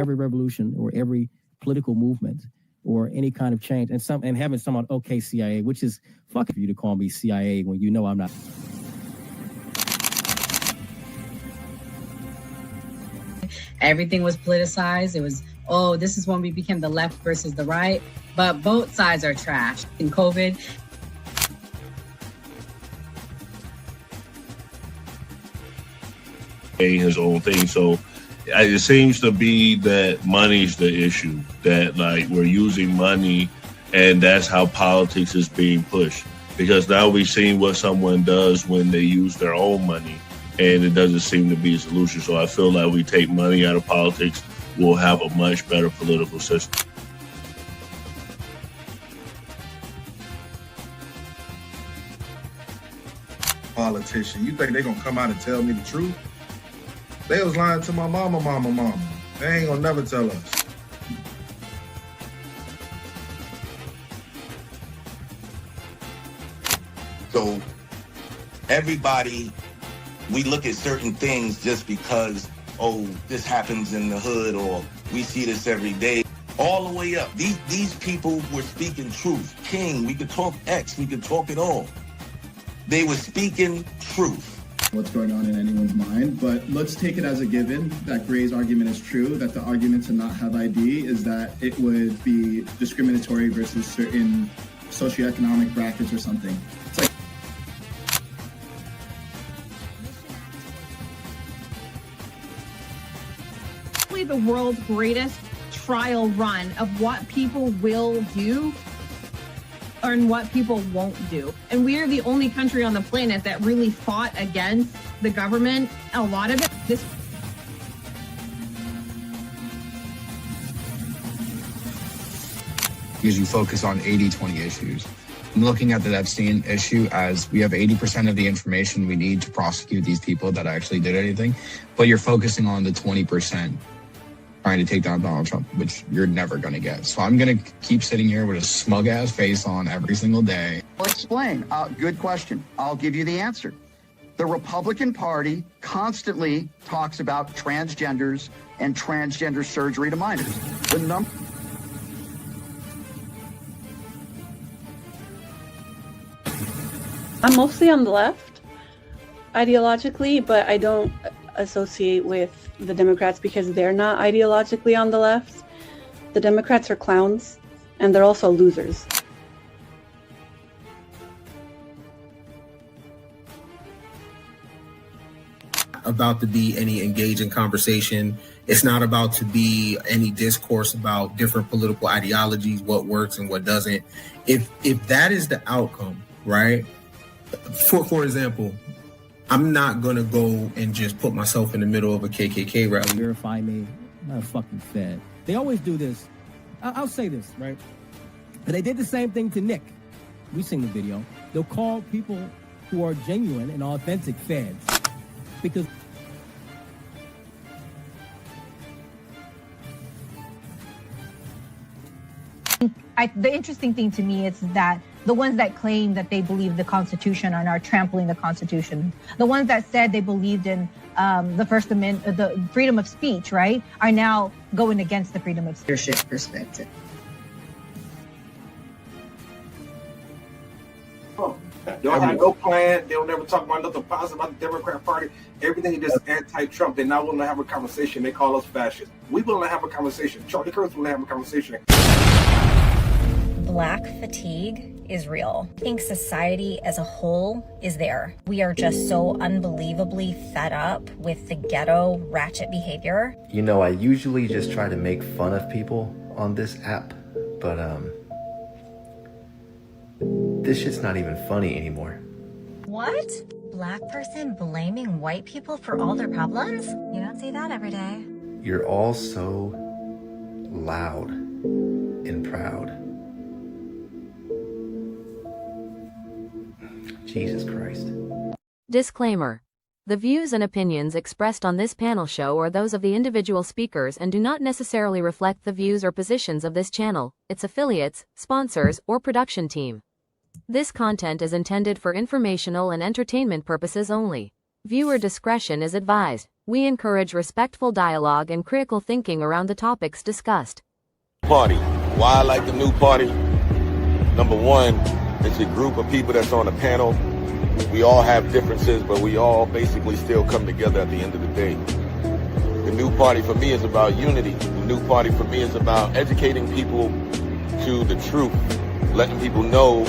every revolution or every political movement or any kind of change, and having someone, okay, CIA, which is fucking for you to call me CIA when you know I'm not. Everything was politicized. It was, oh, this is when we became the left versus the right. But both sides are trash. In COVID, his own thing. So it seems to be that money's the issue, that like we're using money and that's how politics is being pushed. Because now we've seen what someone does when they use their own money, and it doesn't seem to be a solution. So I feel like we take money out of politics, we'll have a much better political system. Politician, you think they're gonna come out and tell me the truth? They was lying to my mama. They ain't gonna never tell us. So everybody, we look at certain things just because, oh, this happens in the hood or we see this every day. All the way up. These people were speaking truth. King, we could talk X, we could talk it all. They were speaking truth. What's going on in anyone's mind, but let's take it as a given that Gray's argument is true, that the argument to not have ID is that it would be discriminatory versus certain socioeconomic brackets or something. It's like the world's greatest trial run of what people will do and what people won't do. And we are the only country on the planet that really fought against the government. A lot of it, because you focus on 80-20 issues. I'm looking at the Epstein issue as we have 80% of the information we need to prosecute these people that actually did anything, but you're focusing on the 20% trying to take down Donald Trump, which you're never going to get. So I'm going to keep sitting here with a smug-ass face on every single day. I'll explain. Good question. I'll give you the answer. The Republican Party constantly talks about transgenders and transgender surgery to minors. I'm mostly on the left, ideologically, but I don't associate with the Democrats because they're not ideologically on the left. The Democrats are clowns, and they're also losers. About to be any engaging conversation. It's not about to be any discourse about different political ideologies, what works and what doesn't. If that is the outcome, right? For example, I'm not going to go and just put myself in the middle of a KKK rally. Verify me. I'm not a fucking fed. They always do this. I'll say this, right? And they did the same thing to Nick. We've seen the video. They'll call people who are genuine and authentic feds. Because the interesting thing to me is that the ones that claim that they believe the Constitution are now trampling the Constitution. The ones that said they believed in the First Amendment, the freedom of speech, right, are now going against the freedom of speech. leadership perspective. They don't have no plan. They don't ever talk about nothing positive about the Democrat Party. Everything is just anti-Trump. They're not willing to have a conversation. They call us fascists. We willing to have a conversation. Charlie Kirk's willing to have a conversation. Black fatigue is real. I think society as a whole is there. We are just so unbelievably fed up with the ghetto ratchet behavior. You know, I usually just try to make fun of people on this app, but this shit's not even funny anymore. What? Black person blaming white people for all their problems? You don't see that every day. You're all so loud and proud. Jesus Christ. Disclaimer. The views and opinions expressed on this panel show are those of the individual speakers and do not necessarily reflect the views or positions of this channel, its affiliates, sponsors, or production team. This content is intended for informational and entertainment purposes only. Viewer discretion is advised. We encourage respectful dialogue and critical thinking around the topics discussed. Party. Why I like the new party? Number one, it's a group of people that's on a panel. We all have differences, but we all basically still come together at the end of the day. The new party for me is about unity. The new party for me is about educating people to the truth, letting people know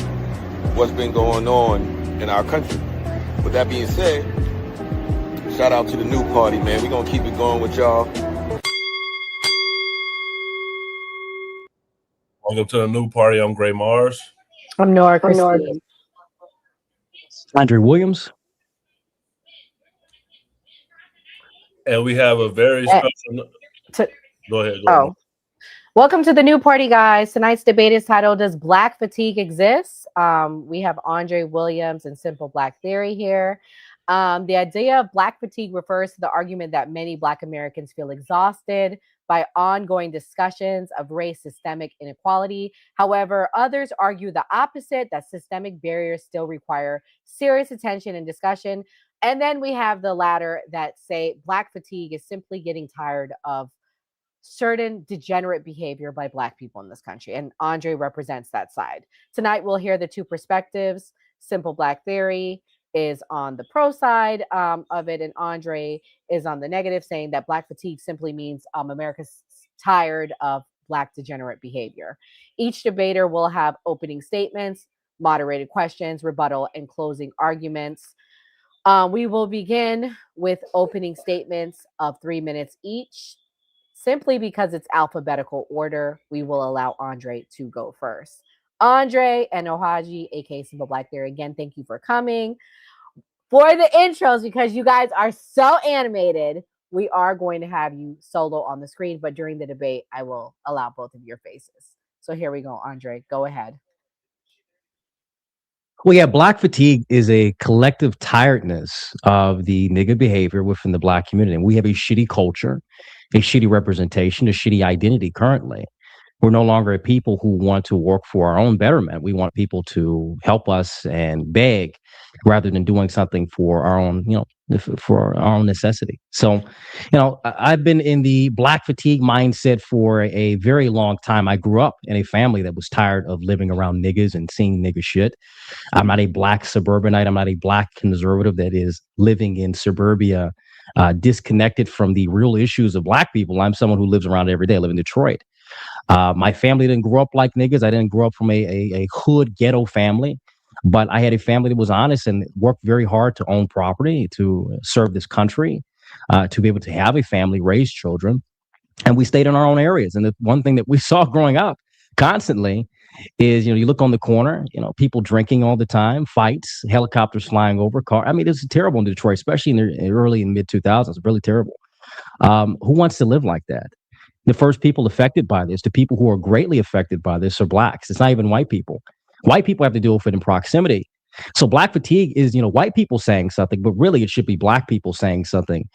what's been going on in our country. With that being said, shout out to the new party, man. We're going to keep it going with y'all. Welcome to the new party. I'm Gray Mars. I'm Nora Christine. Andre Williams. And we have a very special... Go ahead. Welcome to the new party, guys. Tonight's debate is titled, Does Black Fatigue Exist? We have Andre Williams and Simple Black Theory here. The idea of Black fatigue refers to the argument that many Black Americans feel exhausted by ongoing discussions of race systemic inequality. However, others argue the opposite, that systemic barriers still require serious attention and discussion. And then we have the latter that say Black fatigue is simply getting tired of certain degenerate behavior by Black people in this country. And Andre represents that side. Tonight, we'll hear the two perspectives. Simple Black Theory is on the pro side of it, and Andre is on the negative, saying that Black fatigue simply means America's tired of Black degenerate behavior. Each debater will have opening statements, moderated questions, rebuttal, and closing arguments. We will begin with opening statements of 3 minutes each. Simply because it's alphabetical order, we will allow Andre to go first. Andre and Ohaji, aka Simple Black Theory, again, thank you for coming. For the intros, because you guys are so animated, we are going to have you solo on the screen, but during the debate, I will allow both of your faces. So here we go, Andre, go ahead. Well, yeah, Black fatigue is a collective tiredness of the nigga behavior within the Black community. And we have a shitty culture, a shitty representation, a shitty identity currently. We're no longer a people who want to work for our own betterment. We want people to help us and beg rather than doing something for our own, for our own necessity. So, I've been in the Black fatigue mindset for a very long time. I grew up in a family that was tired of living around niggas and seeing nigga shit. I'm not a Black suburbanite. I'm not a Black conservative that is living in suburbia, disconnected from the real issues of Black people. I'm someone who lives around every day. I live in Detroit. My family didn't grow up like niggas. I didn't grow up from a hood ghetto family, but I had a family that was honest and worked very hard to own property, to serve this country, to be able to have a family, raise children. And we stayed in our own areas. And the one thing that we saw growing up constantly is, you look on the corner, people drinking all the time, fights, helicopters flying over, car. I mean, it's terrible in Detroit, especially in the early and mid 2000s, really terrible. Who wants to live like that? The first people affected by this, the people who are greatly affected by this, are Blacks. It's not even white people. White people have to deal with it in proximity. So Black fatigue is, white people saying something, but really it should be Black people saying something,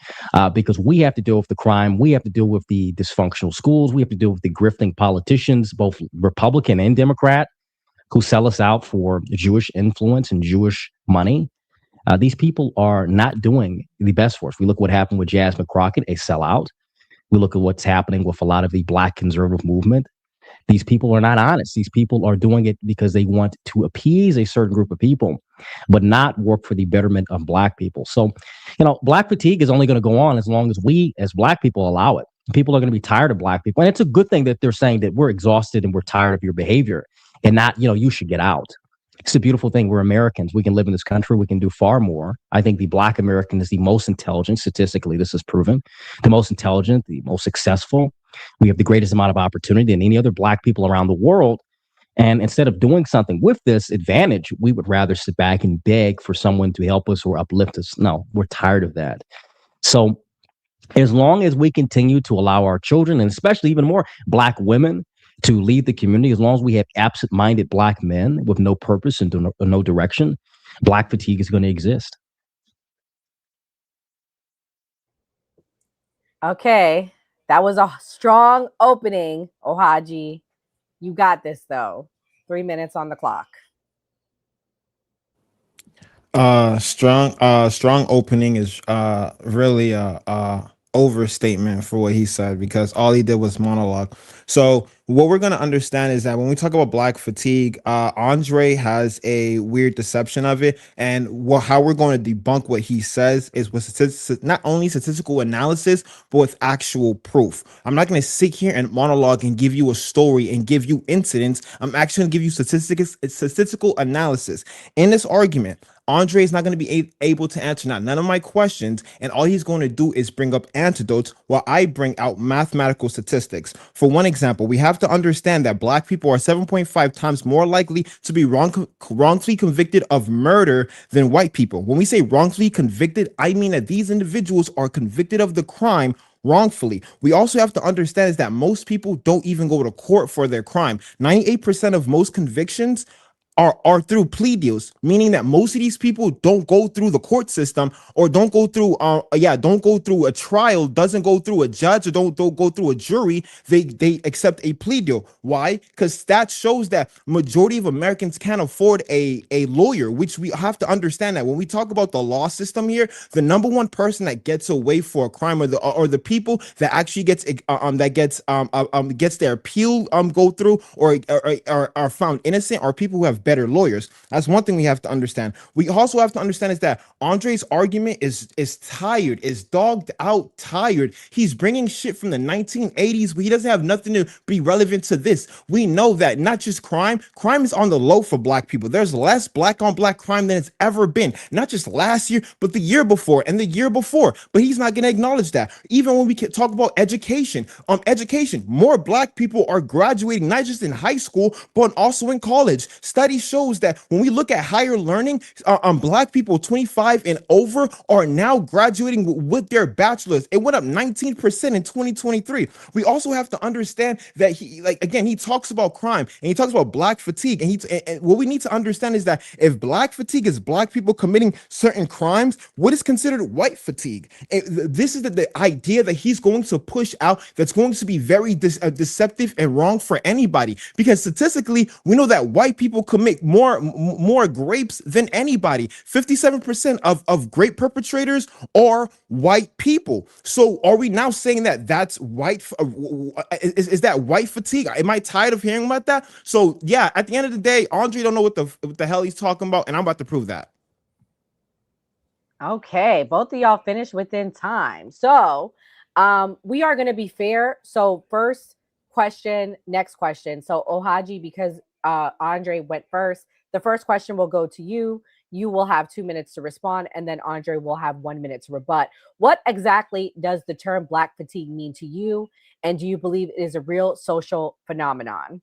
because we have to deal with the crime. We have to deal with the dysfunctional schools. We have to deal with the grifting politicians, both Republican and Democrat, who sell us out for Jewish influence and Jewish money. These people are not doing the best for us. We look what happened with Jasmine Crockett, a sellout. We look at what's happening with a lot of the Black conservative movement. These people are not honest. These people are doing it because they want to appease a certain group of people, but not work for the betterment of Black people. So, Black fatigue is only going to go on as long as we, as Black people, allow it. People are going to be tired of Black people. And it's a good thing that they're saying that we're exhausted and we're tired of your behavior, and not, you should get out. It's a beautiful thing. We're Americans. We can live in this country. We can do far more. I think the Black American is the most intelligent. Statistically, this is proven. The most intelligent, the most successful. We have the greatest amount of opportunity than any other Black people around the world. And instead of doing something with this advantage, we would rather sit back and beg for someone to help us or uplift us. No, we're tired of that. So as long as we continue to allow our children, and especially even more Black women, to lead the community, as long as we have absent-minded Black men with no purpose and no direction, Black fatigue is going to exist. Okay, that was a strong opening, Ohaji. You got this, though. 3 minutes on the clock. Strong opening is really a overstatement for what he said, because all he did was monologue. So what we're going to understand is that when we talk about black fatigue, Andre has a weird deception of it, and how we're going to debunk what he says is with not only statistical analysis but with actual proof. I'm not going to sit here and monologue and give you a story and give you incidents. I'm actually going to give you statistical analysis in this argument. Andre is not going to be able to answer none of my questions, and all he's going to do is bring up antidotes while I bring out mathematical statistics. For one example, we have to understand that black people are 7.5 times more likely to be wrongfully convicted of murder than white people. When we say wrongfully convicted, I mean that these individuals are convicted of the crime wrongfully. We also have to understand is that most people don't even go to court for their crime. 98% of most convictions are through plea deals, meaning that most of these people don't go through the court system, or don't go through don't go through a trial, doesn't go through a judge, or don't go through a jury. They accept a plea deal. Why? Because stats shows that majority of Americans can't afford a lawyer, which we have to understand that when we talk about the law system here, the number one person that gets away for a crime, or the people that actually gets their appeal go through, or are found innocent, are people who have better lawyers. That's one thing we have to understand. We also have to understand is that Andre's argument is tired, is dogged out tired. He's bringing shit from the 1980s, but he doesn't have nothing to be relevant to this. We know that not just crime is on the low for black people. There's less black on black crime than it's ever been, not just last year, but the year before and the year before. But he's not going to acknowledge that. Even when we can talk about education, more black people are graduating, not just in high school, but also in college. Study shows that when we look at higher learning, black people 25 and over are now graduating with their bachelors. It went up 19% in 2023. We also have to understand that he talks about crime and he talks about black fatigue, and what we need to understand is that if black fatigue is black people committing certain crimes, what is considered white fatigue? This is the idea that he's going to push out, that's going to be very deceptive and wrong for anybody, because statistically we know that white people commit more grapes than anybody. 57% of grape perpetrators are white people. So are we now saying that that's white? Is that white fatigue? Am I tired of hearing about that? So yeah, at the end of the day, Andre don't know what the hell he's talking about, and I'm about to prove that. Okay, both of y'all finished within time. So we are going to be fair. So first question, next question. So Ohaji, because Andre went first, the first question will go to you. You will have 2 minutes to respond, and then Andre will have 1 minute to rebut. What exactly does the term black fatigue mean to you? And do you believe it is a real social phenomenon?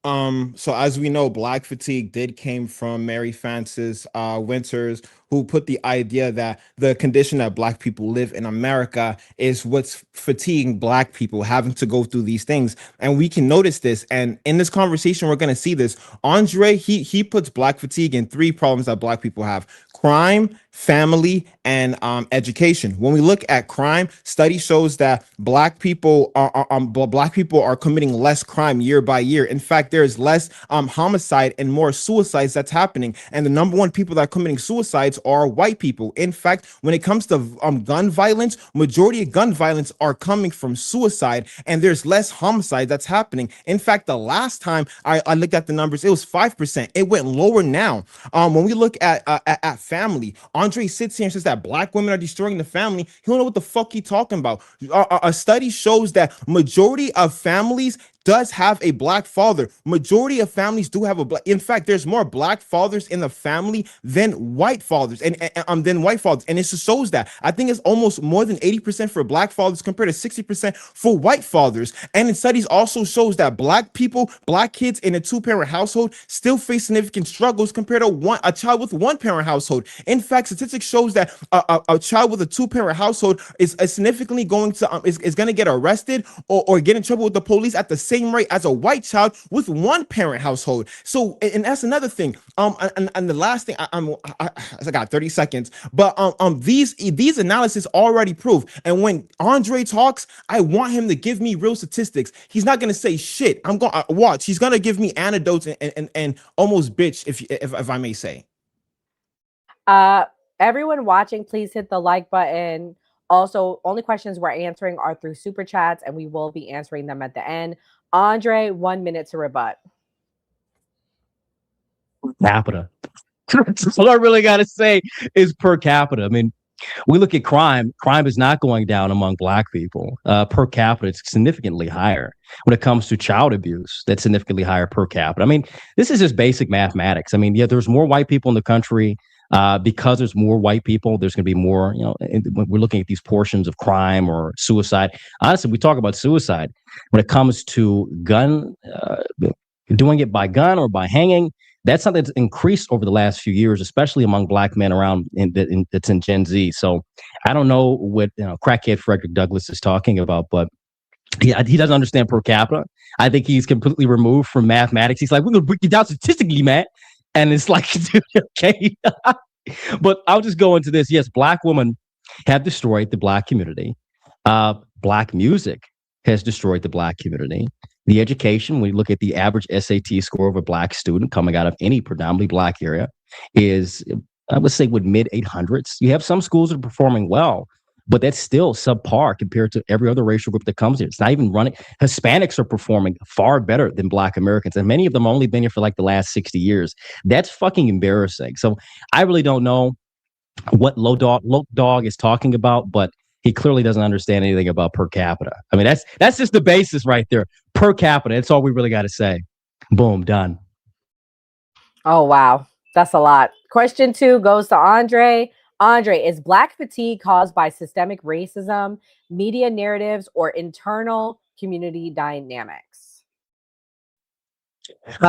So as we know, black fatigue came from Mary Frances Winters, who put the idea that the condition that black people live in America is what's fatiguing black people, having to go through these things. And we can notice this. And in this conversation, we're going to see this. Andre, he puts black fatigue in 3 problems that black people have: crime, family, and education. When we look at crime, study shows that black people are committing less crime year by year. In fact, there's less homicide and more suicides that's happening. And the number one people that are committing suicides are white people. In fact, when it comes to gun violence, majority of gun violence are coming from suicide, and there's less homicide that's happening. In fact, the last time I looked at the numbers, it was 5%. It went lower now. When we look at family, Andre sits here and says that black women are destroying the family. He don't know what the fuck he talking about. A study shows that majority of families does have a black father. Majority of families do have a black. In fact, there's more black fathers in the family than white fathers, and it just shows that. I think it's almost more than 80% for black fathers compared to 60% for white fathers. And in studies also shows that black kids in a 2-parent household still face significant struggles compared to a child with 1-parent household. In fact, statistics shows that a child with a 2-parent household is significantly going to get arrested or get in trouble with the police at the same rate as a white child with 1-parent household. So, and that's another thing. And the last thing, I got 30 seconds, but these analysis already prove. And when Andre talks, I want him to give me real statistics. He's not gonna say shit. I'm gonna watch. He's gonna give me anecdotes and almost bitch, if I may say. Everyone watching, please hit the like button. Also, only questions we're answering are through super chats, and we will be answering them at the end. Andre, 1 minute to rebut. Capita. That's all I really got to say is per capita. I mean, we look at crime. Crime is not going down among Black people. Per capita, it's significantly higher. When it comes to child abuse, that's significantly higher per capita. I mean, this is just basic mathematics. I mean, yeah, there's more white people in the country. Because there's more white people, there's going to be more, when we're looking at these portions of crime or suicide. Honestly, we talk about suicide. When it comes to doing it by gun or by hanging, that's something that's increased over the last few years, especially among Black men around that's in Gen Z. So I don't know what crackhead Frederick Douglass is talking about, but he doesn't understand per capita. I think he's completely removed from mathematics. He's like, we're going to break it down statistically, man. And it's like, dude, okay. But I'll just go into this. Yes, Black women have destroyed the Black community. Black music has destroyed the Black community. The education, when you look at the average SAT score of a Black student coming out of any predominantly Black area, is, I would say, with mid 800s. You have some schools that are performing well, but that's still subpar compared to every other racial group that comes here. It's not even running. Hispanics are performing far better than Black Americans, and many of them have only been here for like the last 60 years. That's fucking embarrassing. So I really don't know what Low Dog is talking about, but he clearly doesn't understand anything about per capita. I mean, that's just the basis right there. Per capita. That's all we really got to say. Boom, done. Oh, wow. That's a lot. Question 2 goes to Andre. Andre, is Black fatigue caused by systemic racism, media narratives, or internal community dynamics?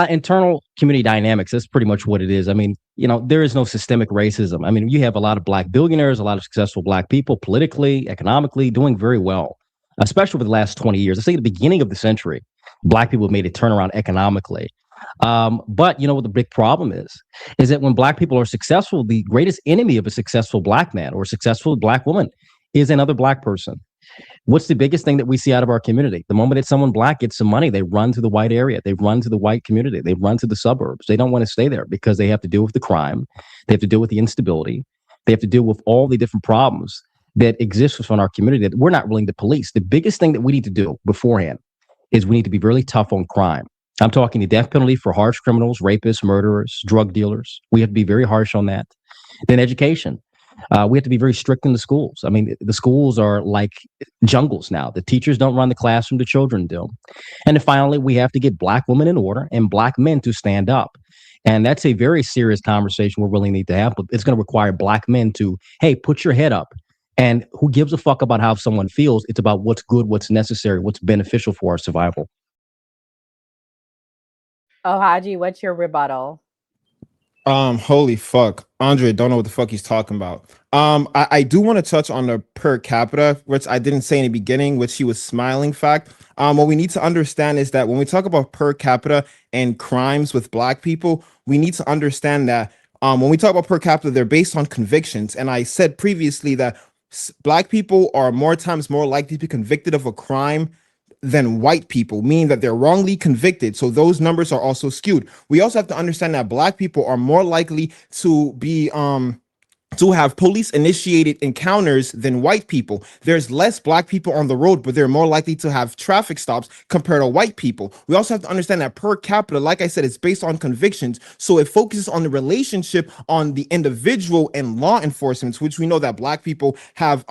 Internal community dynamics. That's pretty much what it is. I mean, there is no systemic racism. I mean, you have a lot of Black billionaires, a lot of successful Black people politically, economically, doing very well, especially over the last 20 years. I say at the beginning of the century, Black people made a turnaround economically. But what the big problem is that when Black people are successful, the greatest enemy of a successful Black man or a successful Black woman is another Black person. What's the biggest thing that we see out of our community? The moment that someone Black gets some money, they run to the white area. They run to the white community. They run to the suburbs. They don't want to stay there because they have to deal with the crime. They have to deal with the instability. They have to deal with all the different problems that exist within our community that we're not willing to police. The biggest thing that we need to do beforehand is we need to be really tough on crime. I'm talking the death penalty for harsh criminals, rapists, murderers, drug dealers. We have to be very harsh on that. Then education. We have to be very strict in the schools. I mean, the schools are like jungles now. The teachers don't run the classroom, the children do. And then finally, we have to get Black women in order and Black men to stand up. And that's a very serious conversation we really need to have. But it's going to require Black men to, hey, put your head up. And who gives a fuck about how someone feels? It's about what's good, what's necessary, what's beneficial for our survival. Oh, Haji, what's your rebuttal? Holy fuck. Andre, don't know what the fuck he's talking about. I do want to touch on the per capita, which I didn't say in the beginning, which he was smiling fact. What we need to understand is that when we talk about per capita and crimes with Black people, we need to understand that when we talk about per capita, they're based on convictions. And I said previously that Black people are more times more likely to be convicted of a crime than white people, meaning that they're wrongly convicted. So those numbers are also skewed. We also have to understand that Black people are more likely to be to have police initiated encounters than white people. There's less Black people on the road, but they're more likely to have traffic stops compared to white people. We also have to understand that per capita, like I said, is based on convictions. So it focuses on the relationship on the individual and law enforcement, which we know that Black people have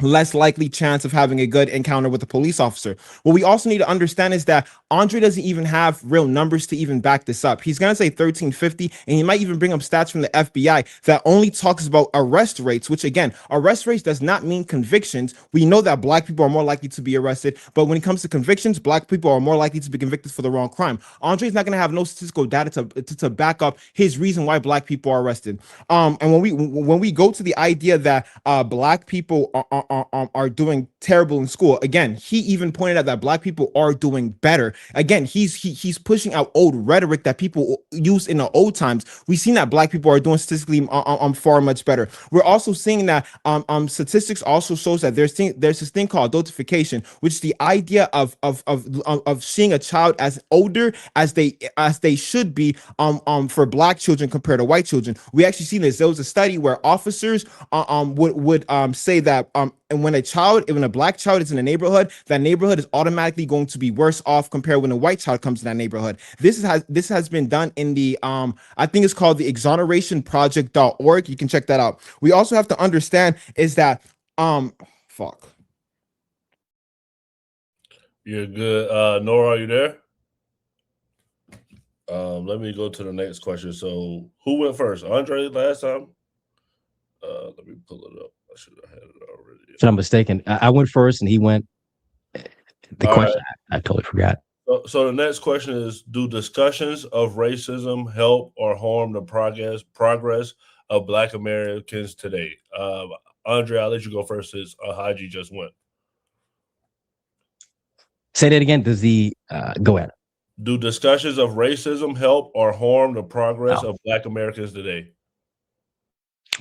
less likely chance of having a good encounter with a police officer. What we also need to understand is that Andre doesn't even have real numbers to even back this up. He's going to say 1350, and he might even bring up stats from the FBI that only talks about arrest rates, which again, arrest rates does not mean convictions. We know that Black people are more likely to be arrested, but when it comes to convictions, Black people are more likely to be convicted for the wrong crime. Andre's not going to have no statistical data to back up his reason why Black people are arrested. And when we go to the idea that Black people are doing terrible in school. Again, he even pointed out that black people are doing better. Again, he's pushing out old rhetoric that people used in the old times. We've seen that black people are doing statistically far much better. We're also seeing that statistics also shows that there's this thing called adultification, which is the idea of seeing a child as older as they should be for black children compared to white children. We actually seen this. There was a study where officers would say that and when a black child is in a neighborhood, that neighborhood is automatically going to be worse off compared when a white child comes to that neighborhood. This has been done in the I think it's called the exonerationproject.org. You can check that out. We also have to understand is that fuck. You're good. Nora, are you there? Let me go to the next question. So who went first? Andre last time? Let me pull it up. I should have had it already. If I'm mistaken, I went first and he went. The question, right. I totally forgot. So the next question is: do discussions of racism help or harm the progress of Black Americans today? Andre, I'll let you go first since Haji just went. Say that again. Does go ahead? Do discussions of racism help or harm the progress of Black Americans today?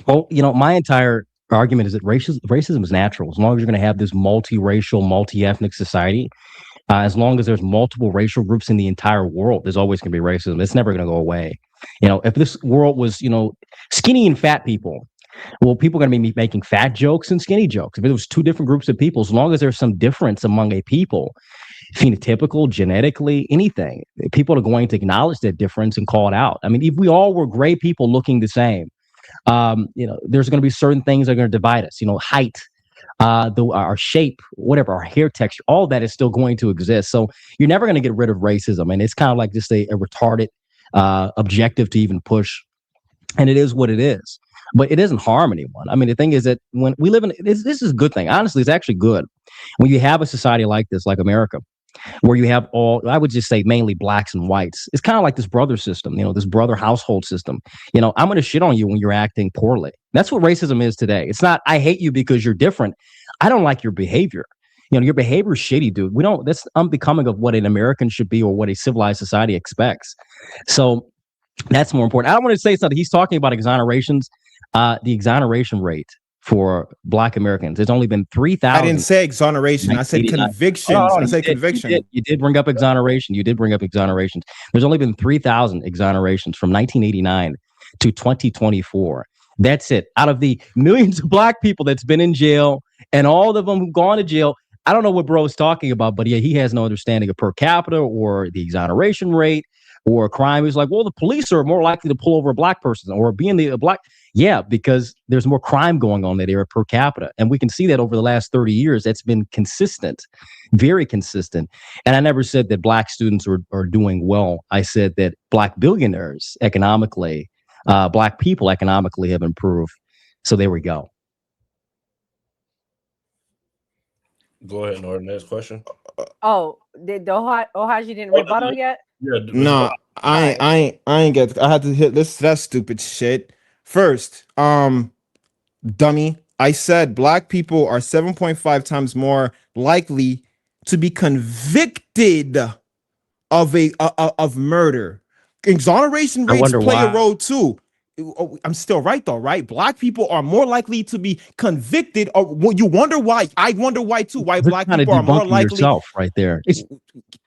Well, my entire argument is that racism is natural. As long as you're going to have this multiracial, multi-ethnic society, as long as there's multiple racial groups in the entire world, there's always going to be racism. It's never going to go away. If this world was, skinny and fat people, well, people are going to be making fat jokes and skinny jokes. If there was two different groups of people, as long as there's some difference among a people, phenotypical, genetically, anything, people are going to acknowledge that difference and call it out. I mean, if we all were gray people looking the same, there's going to be certain things that are going to divide us. Height, our shape, whatever, our hair texture, all that is still going to exist. So you're never going to get rid of racism, and it's kind of like just a retarded objective to even push. And it is what it is. But it doesn't harm anyone. I mean, the thing is that when we live in this is a good thing. Honestly, it's actually good when you have a society like this, like America, where you have I would just say mainly blacks and whites. It's kind of like this brother system, this brother household system. I'm going to shit on you when you're acting poorly. That's what racism is today. It's not, I hate you because you're different. I don't like your behavior. Your behavior is shitty, dude. That's unbecoming of what an American should be or what a civilized society expects. So that's more important. I don't want to say something. He's talking about exonerations. The exoneration rate for Black Americans, there's only been 3,000. I didn't say exoneration. I said convictions. I said conviction. You did bring up exoneration. You did bring up exonerations. There's only been 3,000 exonerations from 1989 to 2024. That's it. Out of the millions of Black people that's been in jail and all of them who've gone to jail, I don't know what bro is talking about, but he has no understanding of per capita or the exoneration rate or crime. He's like, well, the police are more likely to pull over a Black person or being the Black. Yeah, because there's more crime going on in that area per capita. And we can see that over the last 30 years. That's been consistent, very consistent. And I never said that Black students are doing well. I said that Black billionaires economically, Black people economically have improved. So there we go. Go ahead, Nora. Next question. Oh, did Ohaji didn't rebuttal yet? Yeah. No, I ain't get. I had to hit this. That stupid shit. First, dummy, I said Black people are 7.5 times more likely to be convicted of murder. Exoneration rates play a role too. I'm still right though, right? Black people are more likely to be convicted. You wonder why? I wonder why too. Why Black people are more likely? Yourself right there.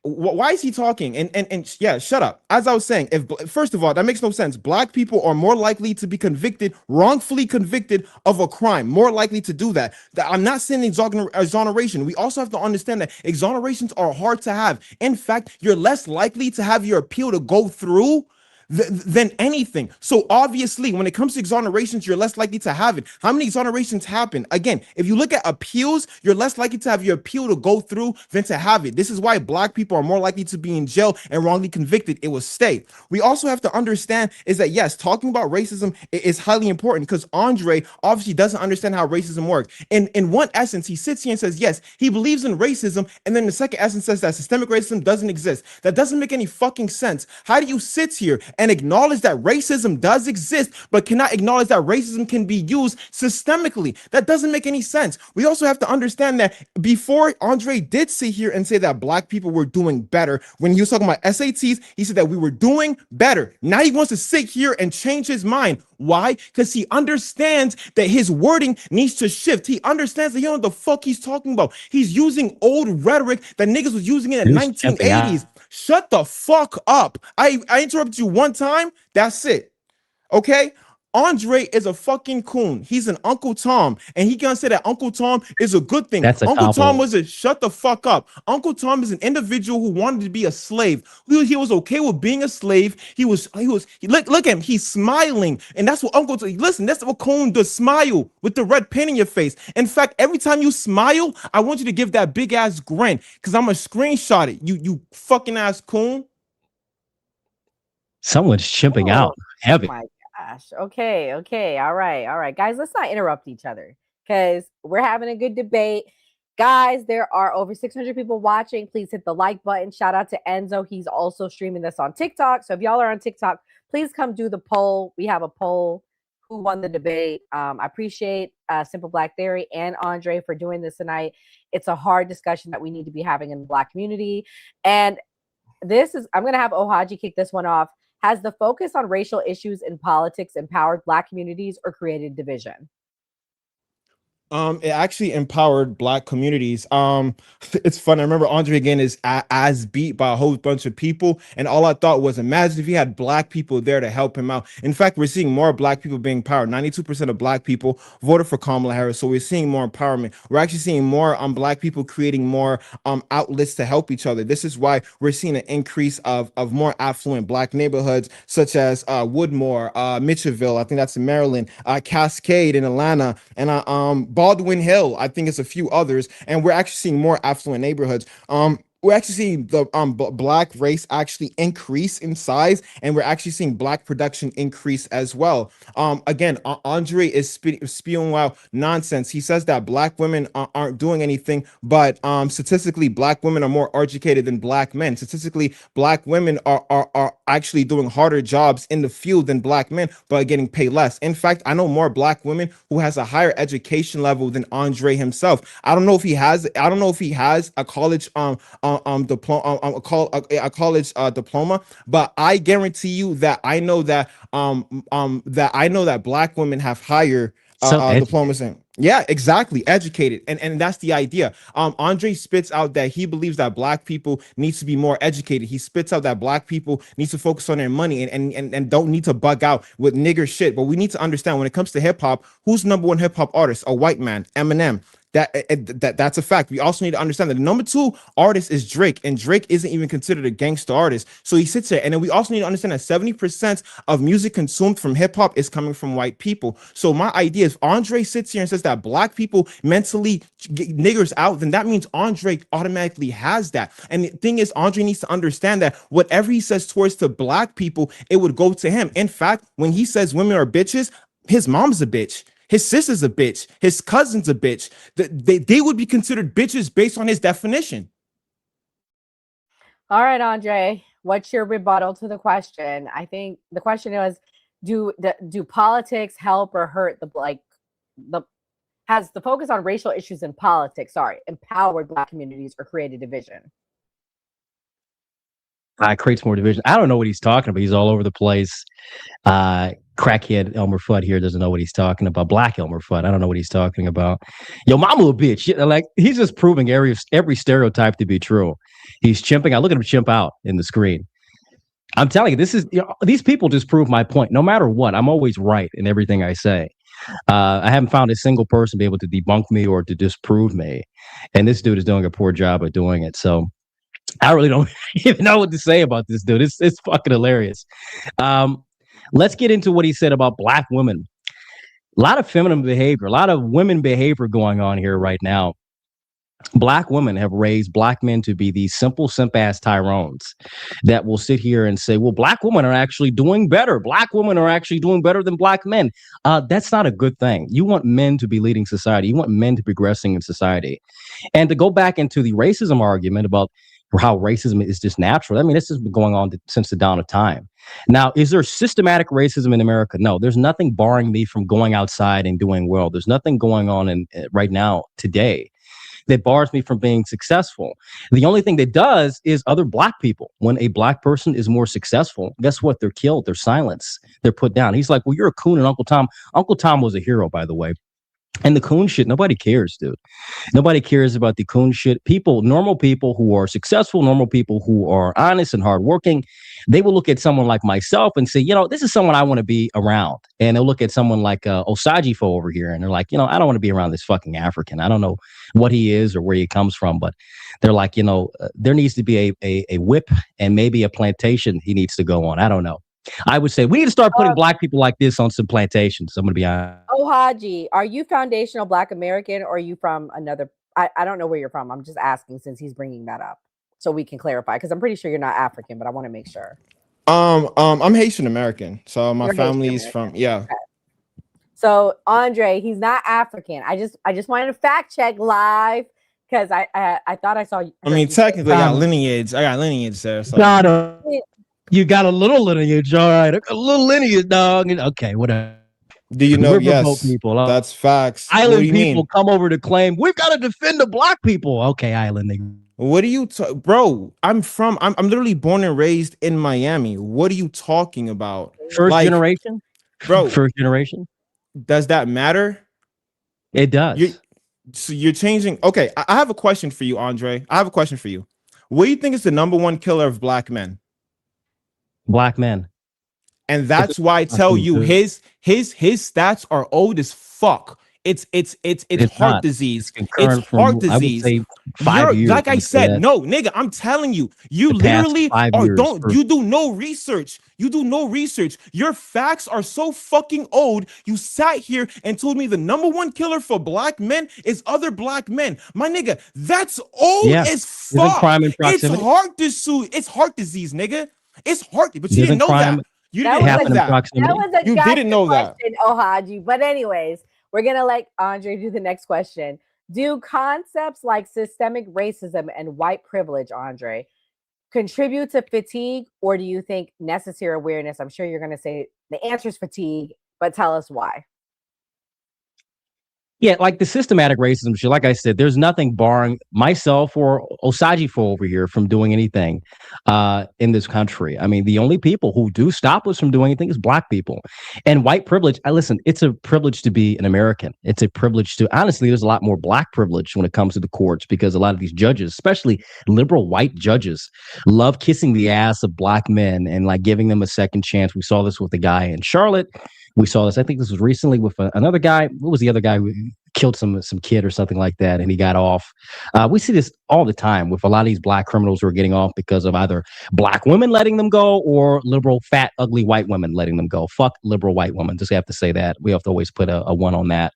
Why is he talking? And yeah, shut up. As I was saying, first of all, that makes no sense. Black people are more likely to be convicted, wrongfully convicted of a crime. More likely to do that. I'm not saying exoneration. We also have to understand that exonerations are hard to have. In fact, you're less likely to have your appeal to go through than anything. So obviously, when it comes to exonerations, you're less likely to have it. How many exonerations happen? Again, if you look at appeals, you're less likely to have your appeal to go through than to have it. This is why Black people are more likely to be in jail and wrongly convicted. It will stay. We also have to understand is that, yes, talking about racism is highly important because Andre obviously doesn't understand how racism works. In one essence, he sits here and says, yes, he believes in racism. And then the second essence says that systemic racism doesn't exist. That doesn't make any fucking sense. How do you sit here and acknowledge that racism does exist, but cannot acknowledge that racism can be used systemically. That doesn't make any sense. We also have to understand that before Andre did sit here and say that black people were doing better, when he was talking about SATs, he said that we were doing better. Now he wants to sit here and change his mind. Why? Because he understands that his wording needs to shift. He understands that he don't know what the fuck he's talking about. He's using old rhetoric that niggas was using in the 1980s. Shut the fuck up. I interrupted you one time. That's it. Okay? Andre is a fucking coon. He's an Uncle Tom, and he gonna say that Uncle Tom is a good thing. That's a Uncle Tom compliment. was a shut the fuck up. Uncle Tom is an individual who wanted to be a slave. He was okay with being a slave. Look at him. He's smiling, and that's what listen. That's what coon does. Smile with the red paint in your face. In fact, every time you smile, I want you to give that big ass grin, because I'm gonna screenshot it. You fucking ass coon. Someone's chimping out heavy. My gosh. Okay. All right. Guys, let's not interrupt each other because we're having a good debate. Guys, there are over 600 people watching. Please hit the like button. Shout out to Enzo. He's also streaming this on TikTok. So if y'all are on TikTok, please come do the poll. We have a poll. Who won the debate? I appreciate Simple Black Theory and Andre for doing this tonight. It's a hard discussion that we need to be having in the Black community. And I'm going to have Ohaji kick this one off. Has the focus on racial issues in politics empowered Black communities or created division? It actually empowered Black communities. It's fun. I remember Andre again is as beat by a whole bunch of people, and all I thought was, imagine if he had Black people there to help him out. In fact, we're seeing more Black people being empowered. 92% of Black people voted for Kamala Harris, so we're seeing more empowerment. We're actually seeing more Black people creating more outlets to help each other. This is why we're seeing an increase of more affluent Black neighborhoods, such as Woodmore, Mitchellville, I think that's in Maryland, Cascade in Atlanta, and Baldwin Hill, I think it's a few others, and we're actually seeing more affluent neighborhoods. We're actually seeing the Black race actually increase in size, and we're actually seeing Black production increase as well. Again, Andre is spewing out nonsense. He says that Black women aren't doing anything, but statistically, Black women are more educated than Black men. Statistically, Black women are actually doing harder jobs in the field than Black men, but getting paid less. In fact, I know more Black women who has a higher education level than Andre himself. I don't know if he has a college diploma, a college diploma, but I guarantee you that I know that Black women have higher diplomas in. Yeah, exactly. Educated. And that's the idea. Andre spits out that he believes that Black people needs to be more educated. He spits out that Black people need to focus on their money and don't need to bug out with nigger shit. But we need to understand when it comes to hip hop, who's number one hip hop artist? A white man, Eminem. That's a fact. We also need to understand that the number 2 artist is Drake, and Drake isn't even considered a gangster artist. So he sits there, and then we also need to understand that 70% of music consumed from hip hop is coming from white people. So my idea is, Andre sits here and says that Black people mentally get niggers out, then that means Andre automatically has that. And the thing is, Andre needs to understand that whatever he says towards to Black people, it would go to him. In fact, when he says women are bitches, his mom's a bitch. His sister's a bitch. His cousin's a bitch. They would be considered bitches based on his definition. All right, Andre, what's your rebuttal to the question? I think the question was, do politics help or hurt has the focus on racial issues in politics, empowered Black communities or created division? Creates more division. I don't know what he's talking about. He's all over the place. Crackhead Elmer Fudd here doesn't know what he's talking about. Black Elmer Fudd, I don't know what he's talking about. Yo, mama a bitch. Like, he's just proving every stereotype to be true. He's chimping out. Look at him chimp out in the screen. I'm telling you, these people just prove my point. No matter what, I'm always right in everything I say. I haven't found a single person be able to debunk me or to disprove me. And this dude is doing a poor job of doing it. So I really don't even know what to say about this dude. It's fucking hilarious. Let's get into what he said about Black women. A lot of feminine behavior, a lot of women behavior going on here right now. Black women have raised Black men to be these simple, simp-ass Tyrones that will sit here and say, well, Black women are actually doing better. Black women are actually doing better than Black men. That's not a good thing. You want men to be leading society. You want men to be progressing in society. And to go back into the racism argument about or how racism is just natural. I mean, this has been going on since the dawn of time. Now, is there systematic racism in America? No, there's nothing barring me from going outside and doing well. There's nothing going on in right now today that bars me from being successful. The only thing that does is other black people. When a black person is more successful, guess what? They're killed. They're silenced. They're put down. He's like, well, you're a coon and Uncle Tom. Uncle Tom was a hero, by the way. And the coon shit, nobody cares, dude. Nobody cares about the coon shit. People, normal people who are successful, normal people who are honest and hardworking, they will look at someone like myself and say, you know, this is someone I want to be around. And they'll look at someone like Osajifo over here, and they're like, you know, I don't want to be around this fucking African. I don't know what he is or where he comes from, but they're like, you know, there needs to be a whip and maybe a plantation he needs to go on. I don't know. I would say we need to start putting black people like this on some plantations. I'm going to be honest. Oh, Haji, are you foundational Black American, or are you from another? I don't know where you're from. I'm just asking since he's bringing that up, so we can clarify. Because I'm pretty sure you're not African, but I want to make sure. I'm Haitian American, so my You're family's Haitian from yeah. Okay. So Andre, he's not African. I just wanted to fact check live because I thought I saw. I mean, technically, I got lineage. I got lineage there. So. You got a little lineage, all right. A little lineage, dog. Okay, whatever. Do you know? Yes, people. That's facts. Island people come over to claim we've got to defend the black people. Okay, island nigga. What are you, bro? I'm literally born and raised in Miami. What are you talking about? First generation, bro. First generation. Does that matter? It does. So you're changing. Okay, I have a question for you, Andre. I have a question for you. What do you think is the #1 killer of black men? Black men. And that's why I tell you his stats are old as fuck. It's heart disease. It's heart disease. 5 years. Like I said, no, nigga, I'm telling you, you literally you do no research. You do no research. Your facts are so fucking old. You sat here and told me the #1 killer for black men is other black men. My nigga, that's old as fuck. It's heart disease, nigga. It's heart, but you didn't know that. You didn't know that. You didn't know that. Oh, Haji. But anyways, we're gonna let Andre do the next question. Do concepts like systemic racism and white privilege, Andre, contribute to fatigue, or do you think necessary awareness? I'm sure you're gonna say the answer is fatigue, but tell us why. Yeah, like the systematic racism shit, like I said, there's nothing barring myself or Osajifo over here from doing anything in this country. I mean, the only people who do stop us from doing anything is black people. And white privilege, listen, it's a privilege to be an American. It's a privilege to, honestly, there's a lot more black privilege when it comes to the courts because a lot of these judges, especially liberal white judges, love kissing the ass of black men and like giving them a second chance. We saw this with the guy in Charlotte. We saw this, I think this was recently with another guy. What was the other guy who killed some kid or something like that, and he got off? We see this all the time with a lot of these black criminals who are getting off because of either black women letting them go or liberal, fat, ugly white women letting them go. Fuck liberal white women. Just have to say that. We have to always put a one on that.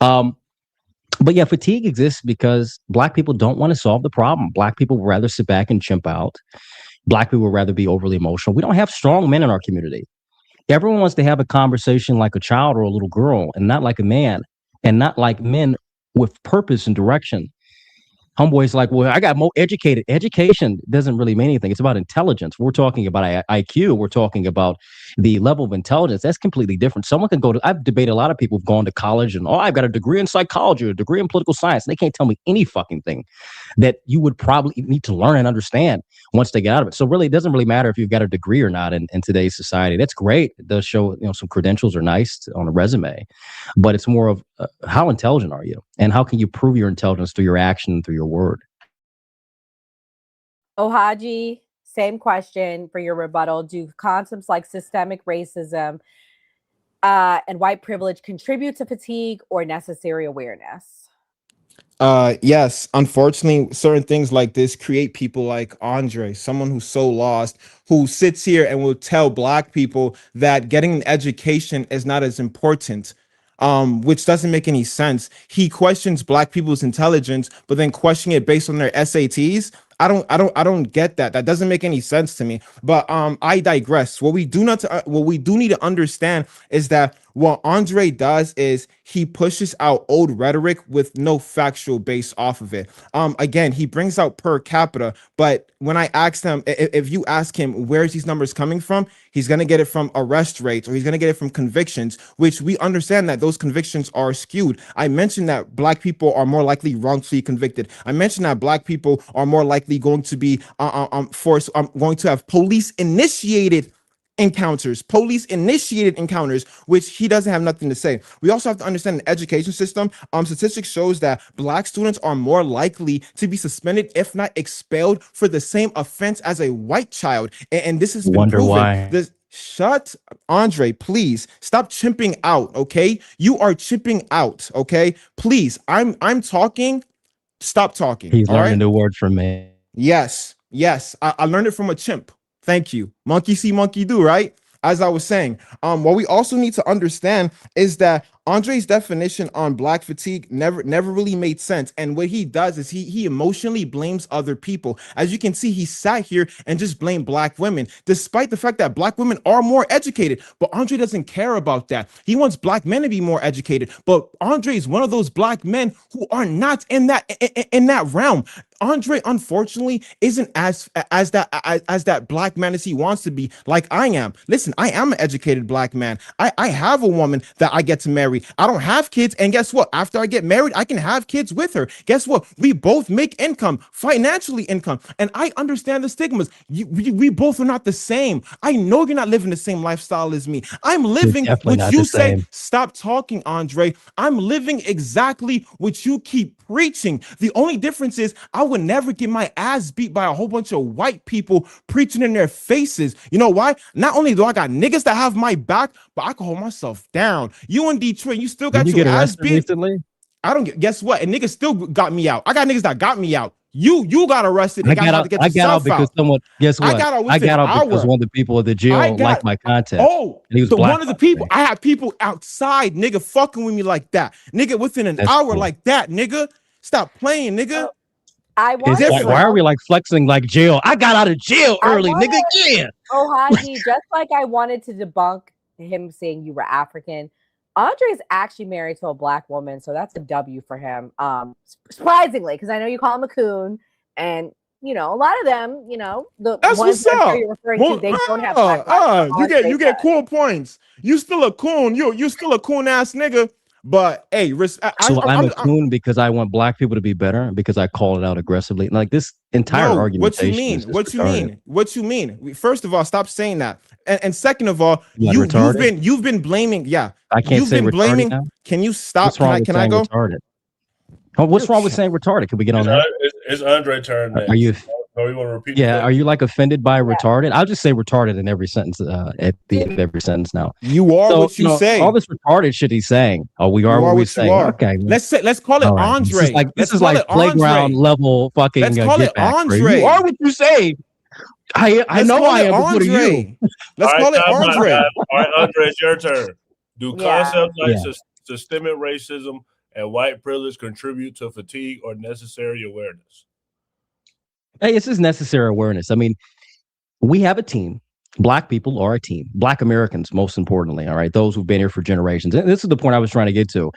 But yeah, fatigue exists because black people don't want to solve the problem. Black people would rather sit back and chimp out. Black people would rather be overly emotional. We don't have strong men in our community. Everyone wants to have a conversation like a child or a little girl and not like a man, and not like men with purpose and direction. Homeboy's like, well, I got more educated. Education doesn't really mean anything. It's about intelligence. We're talking about IQ. We're talking about the level of intelligence. That's completely different. Someone can go to, I've debated a lot of people who've gone to college and, I've got a degree in psychology, a degree in political science. And they can't tell me any fucking thing that you would probably need to learn and understand once they get out of it. So really, it doesn't really matter if you've got a degree or not in today's society. That's great. It does show, some credentials are nice on a resume, but it's more of how intelligent are you? And how can you prove your intelligence through your action and through your word? Oh, Haji, same question for your rebuttal. Do concepts like systemic racism and white privilege contribute to fatigue or necessary awareness? Yes, unfortunately, certain things like this create people like Andre, someone who's so lost, who sits here and will tell black people that getting an education is not as important. Which doesn't make any sense. He questions black people's intelligence, but then questioning it based on their SATs. I don't get that. That doesn't make any sense to me. But I digress. What we do need to understand is that what Andre does is he pushes out old rhetoric with no factual base off of it. Again, he brings out per capita, but when I asked him, if you ask him where's these numbers coming from, he's going to get it from arrest rates, or he's going to get it from convictions, which we understand that those convictions are skewed. I mentioned that black people are more likely wrongfully convicted. I mentioned that black people are more likely going to be going to have police initiated encounters, which he doesn't have nothing to say. We also have to understand the education system. Statistics shows that black students are more likely to be suspended, if not expelled, for the same offense as a white child. And this has been proven. Why? Shut, Andre, please stop chimping out. Okay, you are chipping out. Okay, please. I'm talking. Stop talking. He's all learned right? a new word from me. Yes. I learned it from a chimp. Thank you. Monkey see, monkey do, right? As I was saying, what we also need to understand is that Andre's definition on black fatigue never really made sense. And what he does is he emotionally blames other people. As you can see, he sat here and just blamed black women, despite the fact that black women are more educated. But Andre doesn't care about that. He wants black men to be more educated. But Andre is one of those black men who are not in that realm. Andre, unfortunately, isn't as that black man as he wants to be, like I am. Listen, I am an educated black man. I have a woman that I get to marry. I don't have kids, and guess what? After I get married, I can have kids with her. Guess what? We both make income, financially income, and I understand the stigmas. We both are not the same. I know you're not living the same lifestyle as me. I'm living what you say. Stop talking, Andre. I'm living exactly what you keep preaching. The only difference is I would never get my ass beat by a whole bunch of white people preaching in their faces. You know why? Not only do I got niggas that have my back, but I can hold myself down. You in Detroit, you still got your ass beat. Recently? I don't get. Guess what? And niggas still got me out. I got niggas that got me out. You got arrested. I got out because someone. Guess what? I got out because one of the people at the jail liked my content. Oh, one of the people. I had people outside, nigga, fucking with me like that, nigga. Within an hour, cool. Like that, nigga. Stop playing, nigga. Why are we like flexing like jail? I got out of jail early, nigga. Yeah. Oh, Haji, just like I wanted to debunk him saying you were African, Andre's actually married to a black woman, so that's a W for him. Surprisingly, because I know you call him a coon, and you know a lot of them, you know, the that's ones what's up. You're referring to, they don't have black. You get cool points. You still a coon. You still a coon ass nigga. But hey, I'm a coon because I want black people to be better and because I call it out aggressively. Like this entire argument. What you mean? First of all, stop saying that. And second of all, you've been blaming. Yeah, I can't say retarded now. Can you stop? What's wrong Can I go? Retarded? Oh, what's wrong with saying retarded? Can we get on that? It's Andre's turn next. Are you? Oh, you want to repeat? Yeah, are you like offended by retarded? I'll just say retarded in every sentence at the end of every sentence now. You are what you say. All this retarded shit he's saying. Oh, we are what we say. Okay, let's call it Andre. This is like playground level fucking. Let's call it Andre. You are what you say. I know I am. Andre. Let's call it Andre. All right, Andre, it's your turn. Do concepts like systemic racism and white privilege contribute to fatigue or necessary awareness? Hey, this is necessary awareness. I mean, we have a team. Black people are a team. Black Americans, most importantly. All right. Those who've been here for generations. And this is the point I was trying to get to.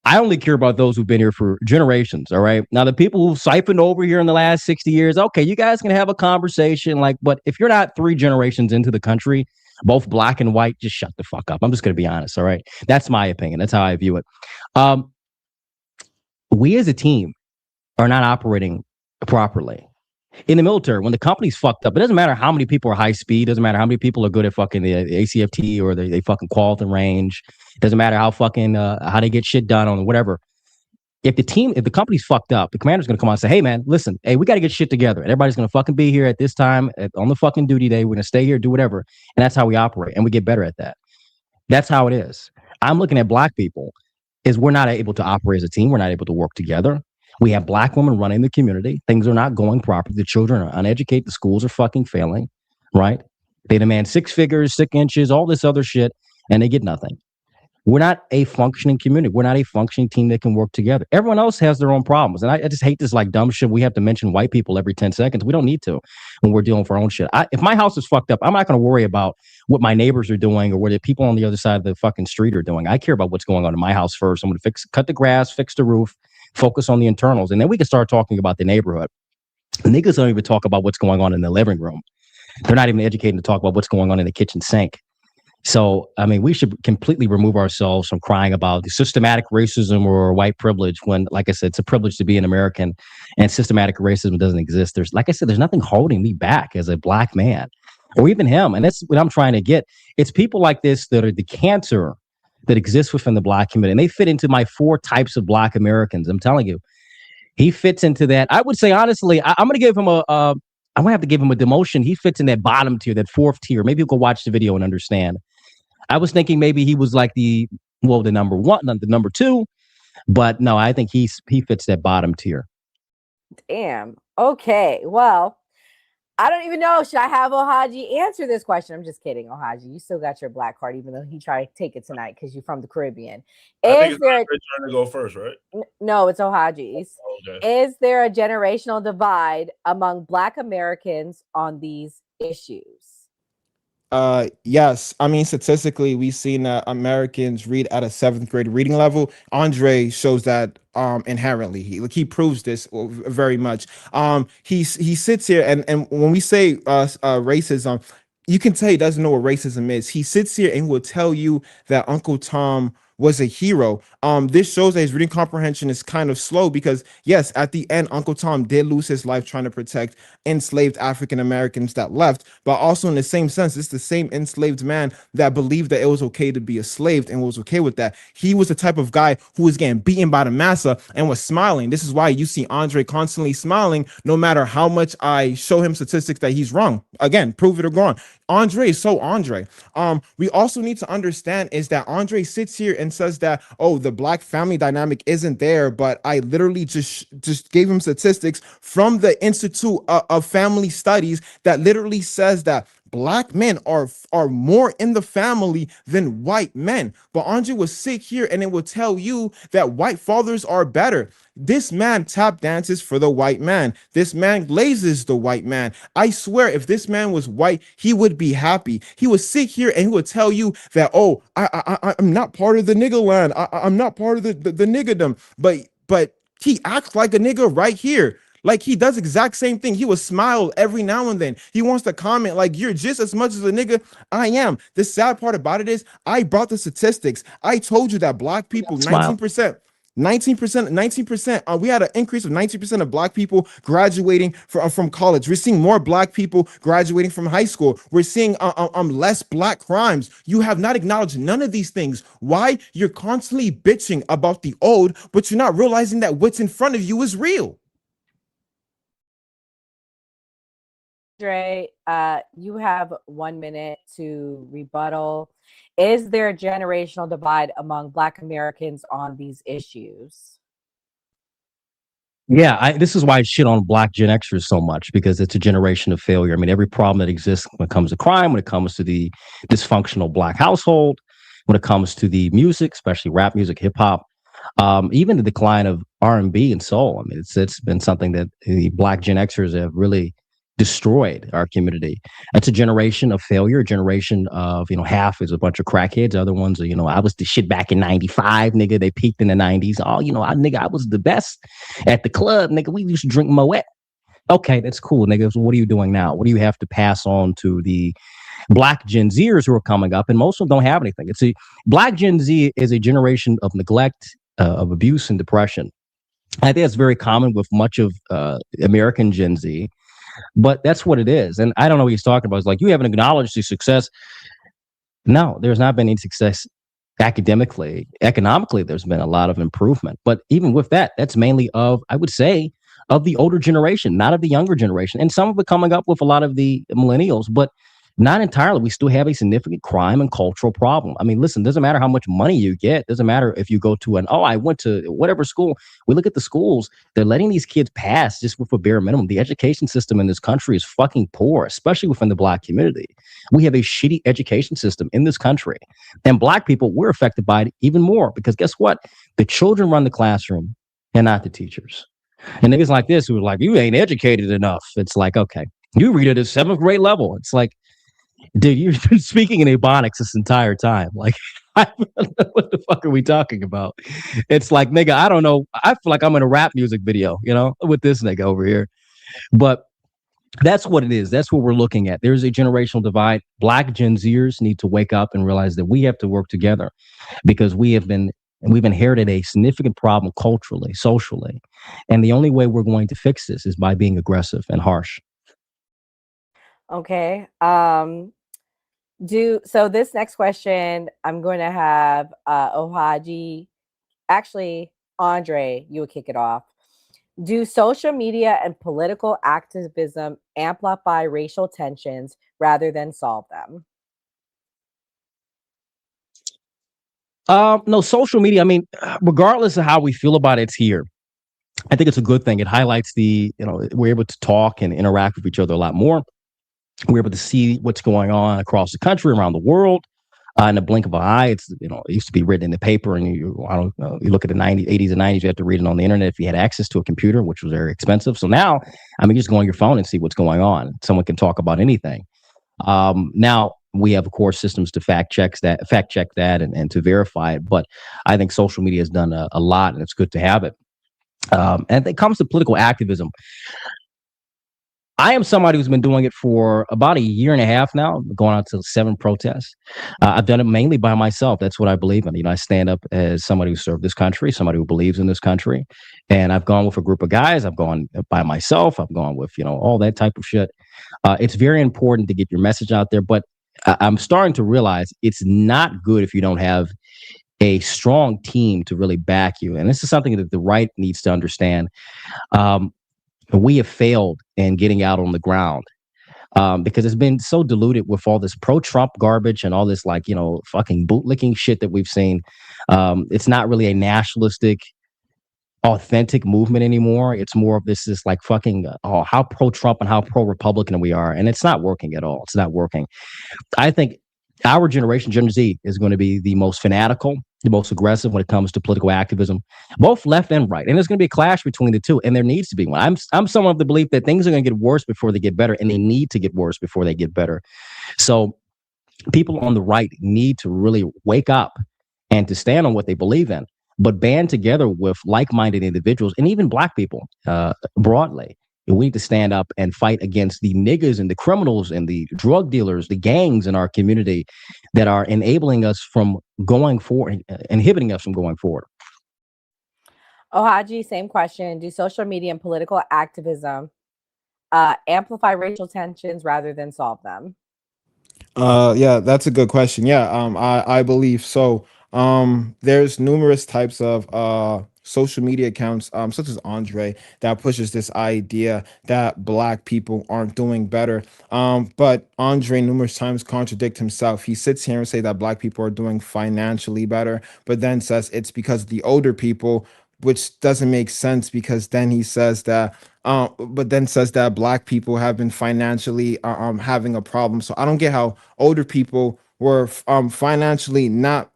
I only care about those who've been here for generations. All right. Now, the people who've siphoned over here in the last 60 years, okay, you guys can have a conversation. But if you're not 3 generations into the country, both black and white, just shut the fuck up. I'm just going to be honest. All right. That's my opinion. That's how I view it. We as a team are not operating properly. In the military, when the company's fucked up, it doesn't matter how many people are high speed. Doesn't matter how many people are good at fucking the ACFT or they fucking quality range. Doesn't matter how fucking how they get shit done on whatever. If the company's fucked up, the commander's gonna come on and say, "Hey man, listen, hey, we got to get shit together. And everybody's gonna fucking be here at this time on the fucking duty day. We're gonna stay here, do whatever." And that's how we operate, and we get better at that. That's how it is. I'm looking at black people is we're not able to operate as a team. We're not able to work together. We have black women running the community. Things are not going properly. The children are uneducated. The schools are fucking failing, right? They demand 6 figures, 6 inches, all this other shit, and they get nothing. We're not a functioning community. We're not a functioning team that can work together. Everyone else has their own problems. And I just hate this like dumb shit. We have to mention white people every 10 seconds. We don't need to when we're dealing with our own shit. If my house is fucked up, I'm not going to worry about what my neighbors are doing or what the people on the other side of the fucking street are doing. I care about what's going on in my house first. I'm going to cut the grass, fix the roof, focus on the internals. And then we can start talking about the neighborhood. Niggas don't even talk about what's going on in the living room. They're not even educated to talk about what's going on in the kitchen sink. So, I mean, we should completely remove ourselves from crying about the systematic racism or white privilege when, like I said, it's a privilege to be an American and systematic racism doesn't exist. There's, like I said, there's nothing holding me back as a black man or even him. And that's what I'm trying to get. It's people like this that are the cancer that exists within the black community. And they fit into my 4 types of black Americans. I'm telling you, he fits into that. I would say, honestly, I'm going to give him I'm going to have to give him a demotion. He fits in that bottom tier, that 4th tier. Maybe you go watch the video and understand. I was thinking maybe he was like the number 1, not the number 2, but no, I think he fits that bottom tier. Damn. Okay. Well, I don't even know. Should I have Ohaji answer this question? I'm just kidding, Ohaji. You still got your black card, even though he tried to take it tonight because you're from the Caribbean. I think it's Andre trying to go first, right? No, it's Ohaji's. Okay. Is there a generational divide among black Americans on these issues? Yes. I mean, statistically, we've seen that Americans read at a 7th grade reading level. Andre shows that inherently. He proves this very much. He sits here and when we say racism, you can tell he doesn't know what racism is. He sits here and will tell you that Uncle Tom was a hero. This shows that his reading comprehension is kind of slow because, yes, at the end, Uncle Tom did lose his life trying to protect enslaved African Americans that left. But also in the same sense, it's the same enslaved man that believed that it was okay to be a slave and was okay with that. He was the type of guy who was getting beaten by the massa and was smiling. This is why you see Andre constantly smiling, no matter how much I show him statistics that he's wrong. Again, prove it or go on. Andre is so Andre. We also need to understand is that Andre sits here and says that, oh, the black family dynamic isn't there, but I literally just gave him statistics from the Institute of Family Studies that literally says that black men are more in the family than white men. But Andre will sit here and it will tell you that white fathers are better. This man tap dances for the white man. This man glazes the white man. I swear, if this man was white, he would be happy. He would sit here and he would tell you that, oh, I'm not part of the nigga land. I'm not part of the niggerdom. But he acts like a nigga right here. Like he does exact same thing. He will smile every now and then. He wants to comment like you're just as much as a nigga I am. The sad part about it is I brought the statistics. I told you that black people, 19%. 19%. We had an increase of 19% of black people graduating from college. We're seeing more black people graduating from high school. We're seeing less black crimes. You have not acknowledged none of these things. Why? You're constantly bitching about the old, but you're not realizing that what's in front of you is real. Andre, you have 1 minute to rebuttal. Is there a generational divide among black Americans on these issues? Yeah, this is why I shit on black Gen Xers so much, because it's a generation of failure. I mean, every problem that exists when it comes to crime, when it comes to the dysfunctional black household, when it comes to the music, especially rap music, hip hop, even the decline of R&B and soul. I mean, it's been something that the black Gen Xers have really destroyed our community. It's a generation of failure, a generation of, half is a bunch of crackheads. Other ones are, I was the shit back in 95, nigga. They peaked in the 90s. Oh, I was the best at the club, nigga. We used to drink Moet. Okay, that's cool, nigga. So what are you doing now? What do you have to pass on to the black Gen Zers who are coming up? And most of them don't have anything. Black Gen Z is a generation of neglect, of abuse and depression. I think that's very common with much of American Gen Z. But that's what it is. And I don't know what he's talking about. It's like, you haven't acknowledged the success. No, there's not been any success academically. Economically, there's been a lot of improvement. But even with that, that's mainly I would say, of the older generation, not of the younger generation. And some of it coming up with a lot of the millennials. But Not entirely. We still have a significant crime and cultural problem. I mean, listen, doesn't matter how much money you get. Doesn't matter if you go to I went to whatever school. We look at the schools, they're letting these kids pass just with a bare minimum. The education system in this country is fucking poor, especially within the Black community. We have a shitty education system in this country. And Black people, we're affected by it even more because guess what? The children run the classroom and not the teachers. And niggas like this who are like, you ain't educated enough. It's like, okay, you read it at 7th grade level. It's like, dude, you've been speaking in Ebonics this entire time. Like, what the fuck are we talking about? It's like, nigga, I don't know. I feel like I'm in a rap music video, with this nigga over here. But that's what it is. That's what we're looking at. There's a generational divide. Black Gen Zers need to wake up and realize that we have to work together because we've inherited a significant problem culturally, socially. And the only way we're going to fix this is by being aggressive and harsh. Okay. So this next question, I'm going to have Ohaji. Actually, Andre, you will kick it off. Do social media and political activism amplify racial tensions rather than solve them? No, social media, I mean, regardless of how we feel about it, it's here. I think it's a good thing. It highlights we're able to talk and interact with each other a lot more. We're able to see what's going on across the country, around the world, in the blink of an eye. It's it used to be written in the paper, and you look at the 80s and 90s, you had to read it on the internet if you had access to a computer, which was very expensive. So now, I mean, you just go on your phone and see what's going on. Someone can talk about anything. Now we have, of course, systems to fact check that and to verify it. But I think social media has done a lot, and it's good to have it. And it comes to political activism. I am somebody who's been doing it for about a year and a half now, going out to 7 protests. I've done it mainly by myself. That's what I believe in. I stand up as somebody who served this country, somebody who believes in this country. And I've gone with a group of guys. I've gone by myself. I've gone with, all that type of shit. It's very important to get your message out there. But I'm starting to realize it's not good if you don't have a strong team to really back you. And this is something that the right needs to understand. We have failed in getting out on the ground because it's been so diluted with all this pro-Trump garbage and all this fucking bootlicking shit that we've seen. It's not really a nationalistic, authentic movement anymore. It's more of this like fucking how pro-Trump and how pro-Republican we are. And it's not working at all. It's not working. I think our generation, Gen Z, is going to be the most fanatical, the most aggressive when it comes to political activism, both left and right. And there's going to be a clash between the two, and there needs to be one. I'm someone of the belief that things are going to get worse before they get better, and they need to get worse before they get better. So people on the right need to really wake up and to stand on what they believe in, but band together with like-minded individuals and even Black people broadly. We need to stand up and fight against the niggas and the criminals and the drug dealers, the gangs in our community that are enabling us from going forward, inhibiting us from going forward. Ohaji, same question. Do social media and political activism amplify racial tensions rather than solve them? Yeah, that's a good question. Yeah, I believe so. There's numerous types of social media accounts, such as Andre, that pushes this idea that Black people aren't doing better. But Andre numerous times contradicts himself. He sits here and say that Black people are doing financially better, but then says it's because the older people, which doesn't make sense because then he says that but then says that Black people have been financially having a problem. So I don't get how older people were financially not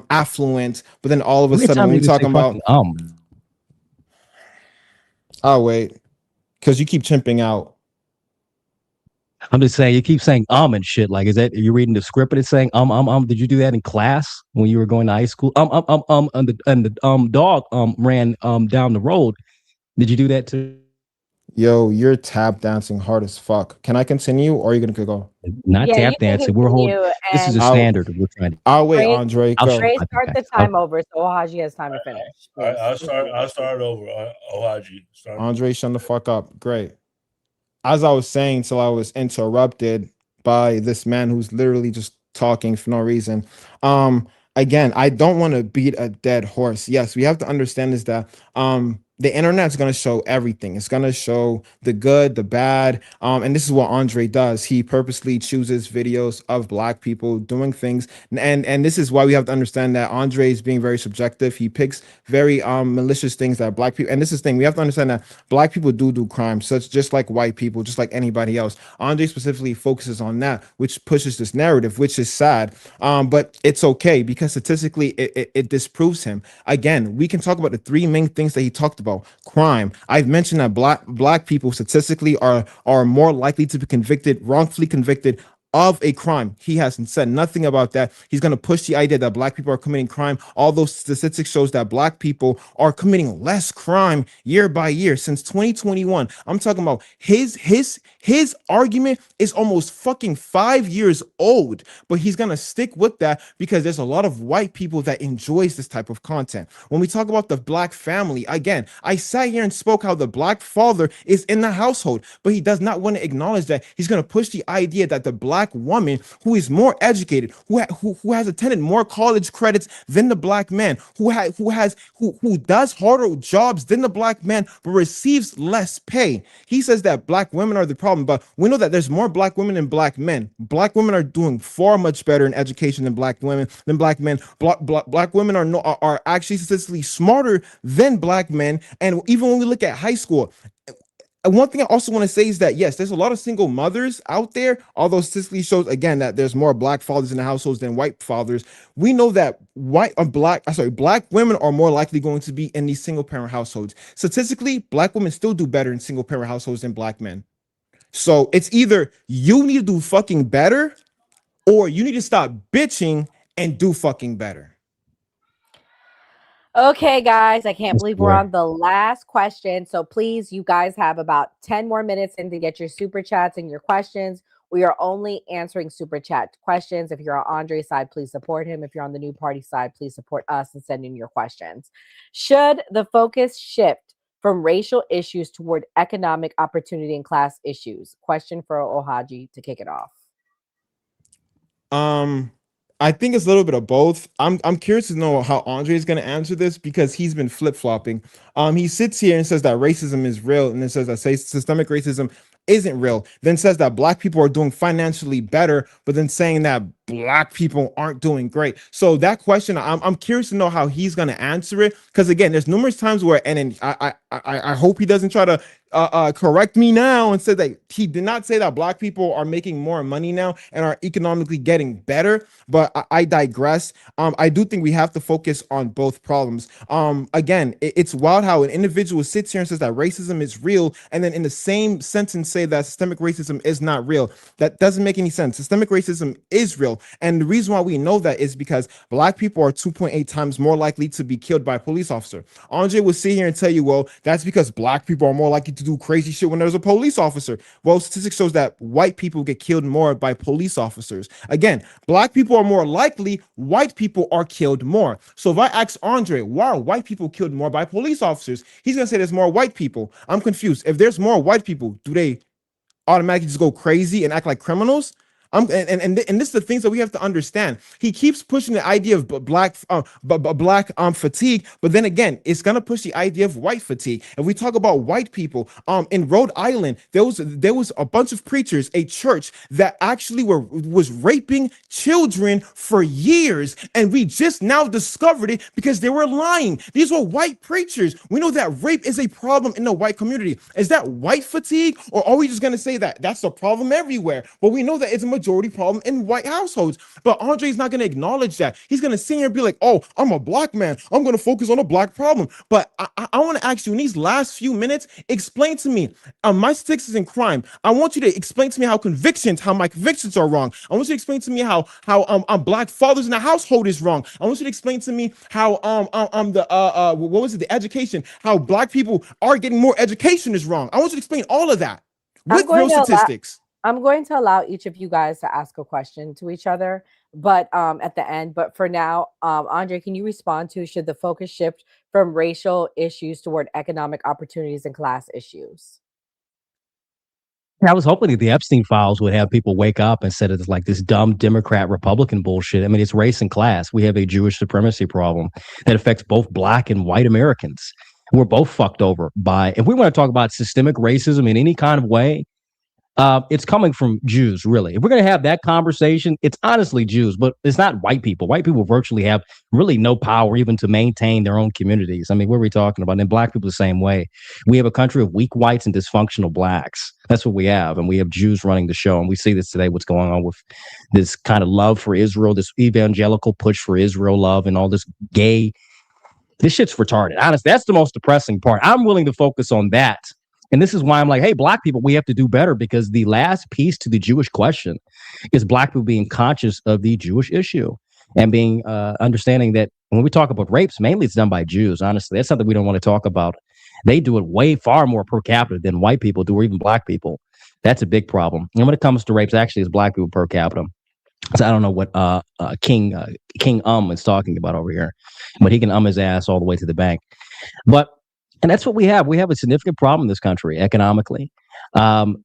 affluent, but then all of a sudden when we talking about oh wait, because you keep chimping out. I'm just saying, you keep saying and shit. Like, is that you're reading the script and it's saying Did you do that in class when you were going to high school? And the dog ran down the road. Did you do that too? Yo, you're tap dancing hard as fuck. Can I continue, or are you gonna go? Not tap dancing. We're holding. This is a standard. We're trying to. I'll wait, Andre. Trey, start the time over, so Ohaji has time to finish. All right, I'll start over. Ohaji. Andre, shut the fuck up. Great. As I was saying, till I was interrupted by this man who's literally just talking for no reason. Again, I don't want to beat a dead horse. Yes, we have to understand is that the internet's going to show everything. It's going to show the good, the bad. And this is what Andre does. He purposely chooses videos of Black people doing things. And this is why we have to understand that Andre is being very subjective. He picks very malicious things that Black people, and this is the thing, we have to understand that Black people do crimes, such just like white people, just like anybody else. Andre specifically focuses on that, which pushes this narrative, which is sad. But it's okay because statistically it disproves him. Again, we can talk about the three main things that he talked about. Crime. I've mentioned that black people statistically are more likely to be convicted, wrongfully convicted of a crime. He hasn't said nothing about that. He's going to push the idea that Black people are committing crime. Although statistics shows that Black people are committing less crime year by year since 2021. I'm talking about his argument is almost fucking 5 years old, but he's going to stick with that because there's a lot of white people that enjoys this type of content. When we talk about the Black family, again, I sat here and spoke how the Black father is in the household, but he does not want to acknowledge that. He's going to push the idea that the Black woman who is more educated, who has attended more college credits than the Black man, who does harder jobs than the Black man, but receives less pay. He says that Black women are the problem, but we know that there's more Black women than Black men. Black women are doing far much better in education than Black women, Black men. Black women are actually statistically smarter than Black men. And even when we look at high school, one thing I also want to say is that, yes, there's a lot of single mothers out there, although statistically shows, again, that there's more Black fathers in the households than white fathers. We know that Black women are more likely going to be in these single parent households. Statistically, Black women still do better in single parent households than Black men. So it's either you need to do fucking better or you need to stop bitching and do fucking better. Okay, guys, I can't believe we're on the last question. So please, you guys have about 10 more minutes in to get your super chats and your questions. We are only answering super chat questions. If you're on Andre's side, please support him. If you're on the new party side, please support us and send in your questions. Should the focus shift from racial issues toward economic opportunity and class issues? Question for Ohaji to kick it off. I think it's a little bit of both. I'm curious to know how Andre is going to answer this because he's been flip-flopping. He sits here and says that racism is real, and then says that systemic racism isn't real, then says that Black people are doing financially better, but then saying that Black people aren't doing great. So that question, I'm curious to know how he's going to answer it, because again, there's numerous times where, and I hope he doesn't try to correct me now and say that he did not say that Black people are making more money now and are economically getting better, but I digress. I do think we have to focus on both problems. Again, it's wild how an individual sits here and says that racism is real, and then in the same sentence say that systemic racism is not real. That doesn't make any sense. Systemic racism is real, and the reason why we know that is because Black people are 2.8 times more likely to be killed by a police officer. Andre will sit here and tell you, well, that's because Black people are more likely to do crazy shit when there's a police officer. Well, statistics shows that white people get killed more by police officers. Again, Black people are more likely, white people are killed more. So if I ask Andre, why are white people killed more by police officers? He's gonna say there's more white people. I'm confused. If there's more white people, do they automatically just go crazy and act like criminals? And this is the things that we have to understand. He keeps pushing the idea of black fatigue, but then again, it's gonna push the idea of white fatigue. And we talk about white people. In Rhode Island, there was a bunch of preachers, a church that actually was raping children for years, and we just now discovered it because they were lying. These were white preachers. We know that rape is a problem in the white community. Is that white fatigue, or are we just gonna say that that's a problem everywhere? But we know that it's a majority problem in white households. But Andre's not going to acknowledge that. He's going to sit here and be like, oh, I'm a Black man, I'm going to focus on a Black problem. But I want to ask you, in these last few minutes, explain to me my statistics in crime. I want you to explain to me how my convictions are wrong. I want you to explain to me how Black fathers in the household is wrong. I want you to explain to me how the education, how Black people are getting more education is wrong. I want you to explain all of that with real statistics. I'm going to allow each of you guys to ask a question to each other, but at the end. But for now, Andre, can you respond to, should the focus shift from racial issues toward economic opportunities and class issues? I was hoping that the Epstein files would have people wake up instead of like this dumb Democrat Republican bullshit. I mean, it's race and class. We have a Jewish supremacy problem that affects both Black and white Americans. We're both fucked over by, if we want to talk about systemic racism in any kind of way, it's coming from Jews, really. If we're going to have that conversation, it's honestly Jews, but it's not white people. White people virtually have really no power even to maintain their own communities. I mean, what are we talking about? And black people the same way. We have a country of weak whites and dysfunctional blacks. That's what we have. And we have Jews running the show. And we see this today, what's going on with this kind of love for Israel, this evangelical push for Israel love and all this gay. This shit's retarded. Honestly, that's the most depressing part. I'm willing to focus on that. And this is why I'm like, hey, black people, we have to do better, because the last piece to the Jewish question is black people being conscious of the Jewish issue and being understanding that when we talk about rapes, mainly it's done by Jews. Honestly, that's something we don't want to talk about. They do it way far more per capita than white people do, or even black people. That's a big problem. And when it comes to rapes, actually, it's black people per capita. So I don't know what King is talking about over here, but he can his ass all the way to the bank. And that's what we have. We have a significant problem in this country economically.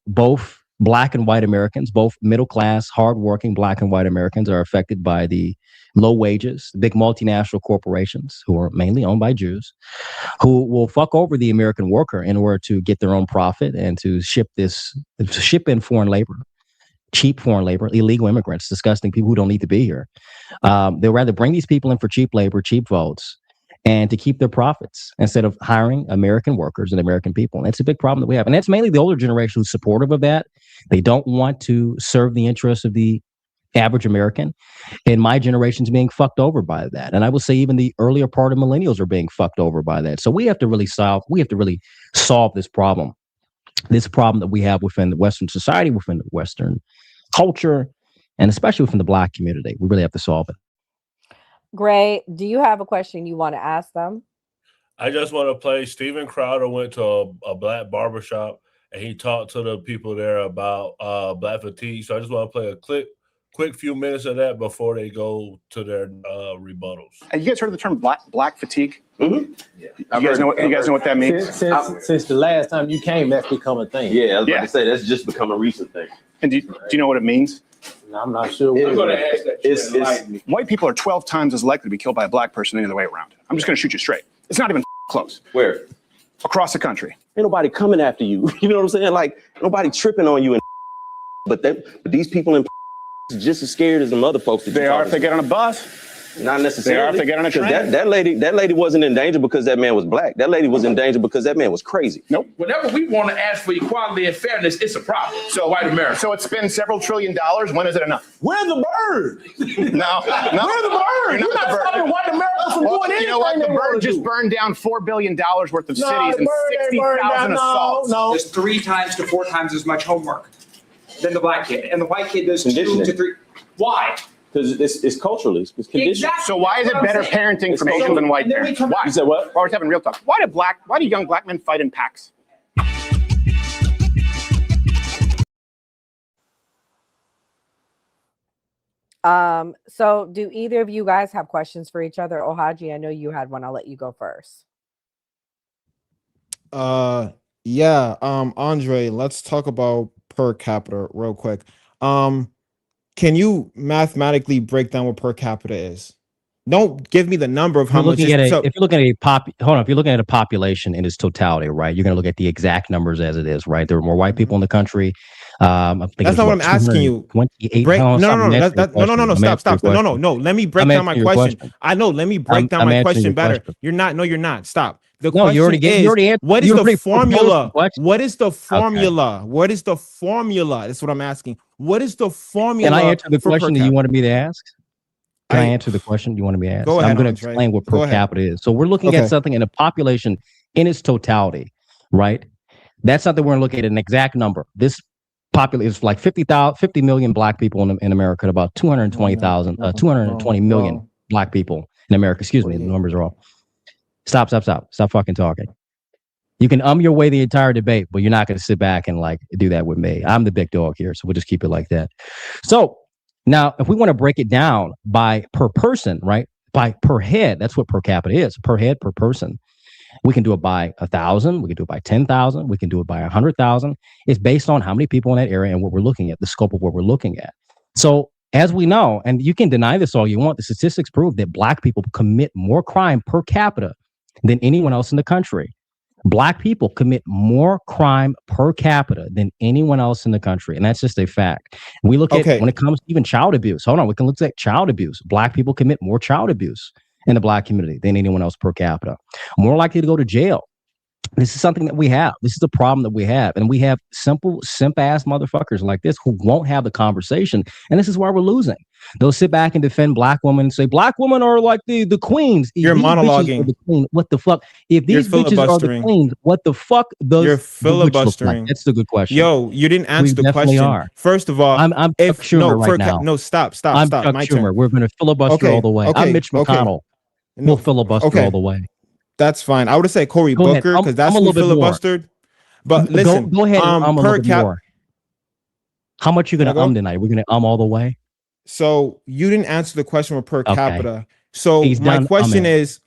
Both black and white Americans, both middle class, hardworking black and white Americans are affected by the low wages, big multinational corporations who are mainly owned by Jews, who will fuck over the American worker in order to get their own profit and to ship in foreign labor, cheap foreign labor, illegal immigrants, disgusting people who don't need to be here. They'll rather bring these people in for cheap labor, cheap votes, and to keep their profits instead of hiring American workers and American people. And that's a big problem that we have. And that's mainly the older generation who's supportive of that. They don't want to serve the interests of the average American. And my generation's being fucked over by that. And I will say even the earlier part of millennials are being fucked over by that. So we have to really solve this problem that we have within the Western society, within the Western culture, and especially within the black community. We really have to solve it. Gray, do you have a question you want to ask them? I just want to play. Steven Crowder went to a black barbershop and he talked to the people there about black fatigue. So I just want to play a quick few minutes of that before they go to their rebuttals. You guys heard of the term black fatigue? Mm-hmm. Yeah. You guys know what that means? Since the last time you came, that's become a thing. Yeah, I was about to say that's just become a recent thing. And do you know what it means? No, I'm not sure. I'm going to ask that. White people are 12 times as likely to be killed by a black person than the other way around. I'm just going to shoot you straight. It's not even close. Where? Across the country. Ain't nobody coming after you. You know what I'm saying? Like, nobody tripping on you. But these people in just as scared as the other folks. They are if they get on a bus. Not necessarily. They are if they get on a train. That lady wasn't in danger because that man was black. That lady was in danger because that man was crazy. Nope. Whenever we want to ask for equality and fairness, it's a problem. So white America. So it spends several $1 trillion. When is it enough? Where's the bird? No. Where's the bird? You're not stopping white America from doing anything. You know what? The bird just burned down $4 billion worth of cities and 60,000 assaults. No. There's 3 times to 4 times as much homework than the black kid, and the white kid does 2 to 3. Why? Because it's culturally, it's conditioned. Exactly. So why is it better parenting from Asians than white parents? Why? You said what? Well, we're having real talk. Why do young black men fight in packs? So do either of you guys have questions for each other? Ohaji, I know you had one. I'll let you go first. Andre, let's talk about per capita real quick. Can you mathematically break down what per capita is? Don't give me the number of how much. If you're looking at a population in its totality, right? You're going to look at the exact numbers as it is, right? There are more white people in the country. I think that's not what I'm asking you. Stop. No. Let me break down my question. I know. Let me break down my question better. You're not. Stop. The question is, what is the formula? What is the formula? What is the formula? That's what I'm asking. What is the formula? Can I answer the question that you wanted me to ask? Can I answer the question you wanted me to ask? Go ahead, I'm going to explain what per capita is. So we're looking at something in a population in its totality, right? That's something we're going to look at an exact number. This population is like 50 million black people in America, and about 220 million black people in America. Excuse me, the numbers are off. Stop fucking talking. You can your way the entire debate, but you're not going to sit back and like do that with me. I'm the big dog here, so we'll just keep it like that. So now, if we want to break it down by per person, right? By per head, that's what per capita is. Per head, per person. We can do it by 1,000. We can do it by 10,000. We can do it by 100,000. It's based on how many people in that area and what we're looking at, the scope of what we're looking at. So as we know, and you can deny this all you want, the statistics prove that black people commit more crime per capita than anyone else in the country. Black people commit more crime per capita than anyone else in the country. And that's just a fact. We look at, when it comes to even child abuse, hold on, we can look at child abuse. Black people commit more child abuse in the Black community than anyone else per capita. More likely to go to jail. This is something that we have. This is the problem that we have. And we have simp ass motherfuckers like this who won't have the conversation. And this is why we're losing. They'll sit back and defend Black women and say, Black women are like the queens. You're monologuing. The queen. What the fuck? If these bitches are the queens, what the fuck does you're filibustering? Like? That's the good question. Yo, you didn't answer the question. Are. First of all, I'm Chuck Schumer right now. No, stop. I'm Chuck My Schumer. turn. We're going to filibuster all the way. I'm Mitch McConnell. We'll filibuster all the way. That's fine. I would say Cory Booker because that's who filibustered. But listen, go ahead. Per cap. How much you gonna tonight? We're gonna all the way. So you didn't answer the question with per capita. So my question is,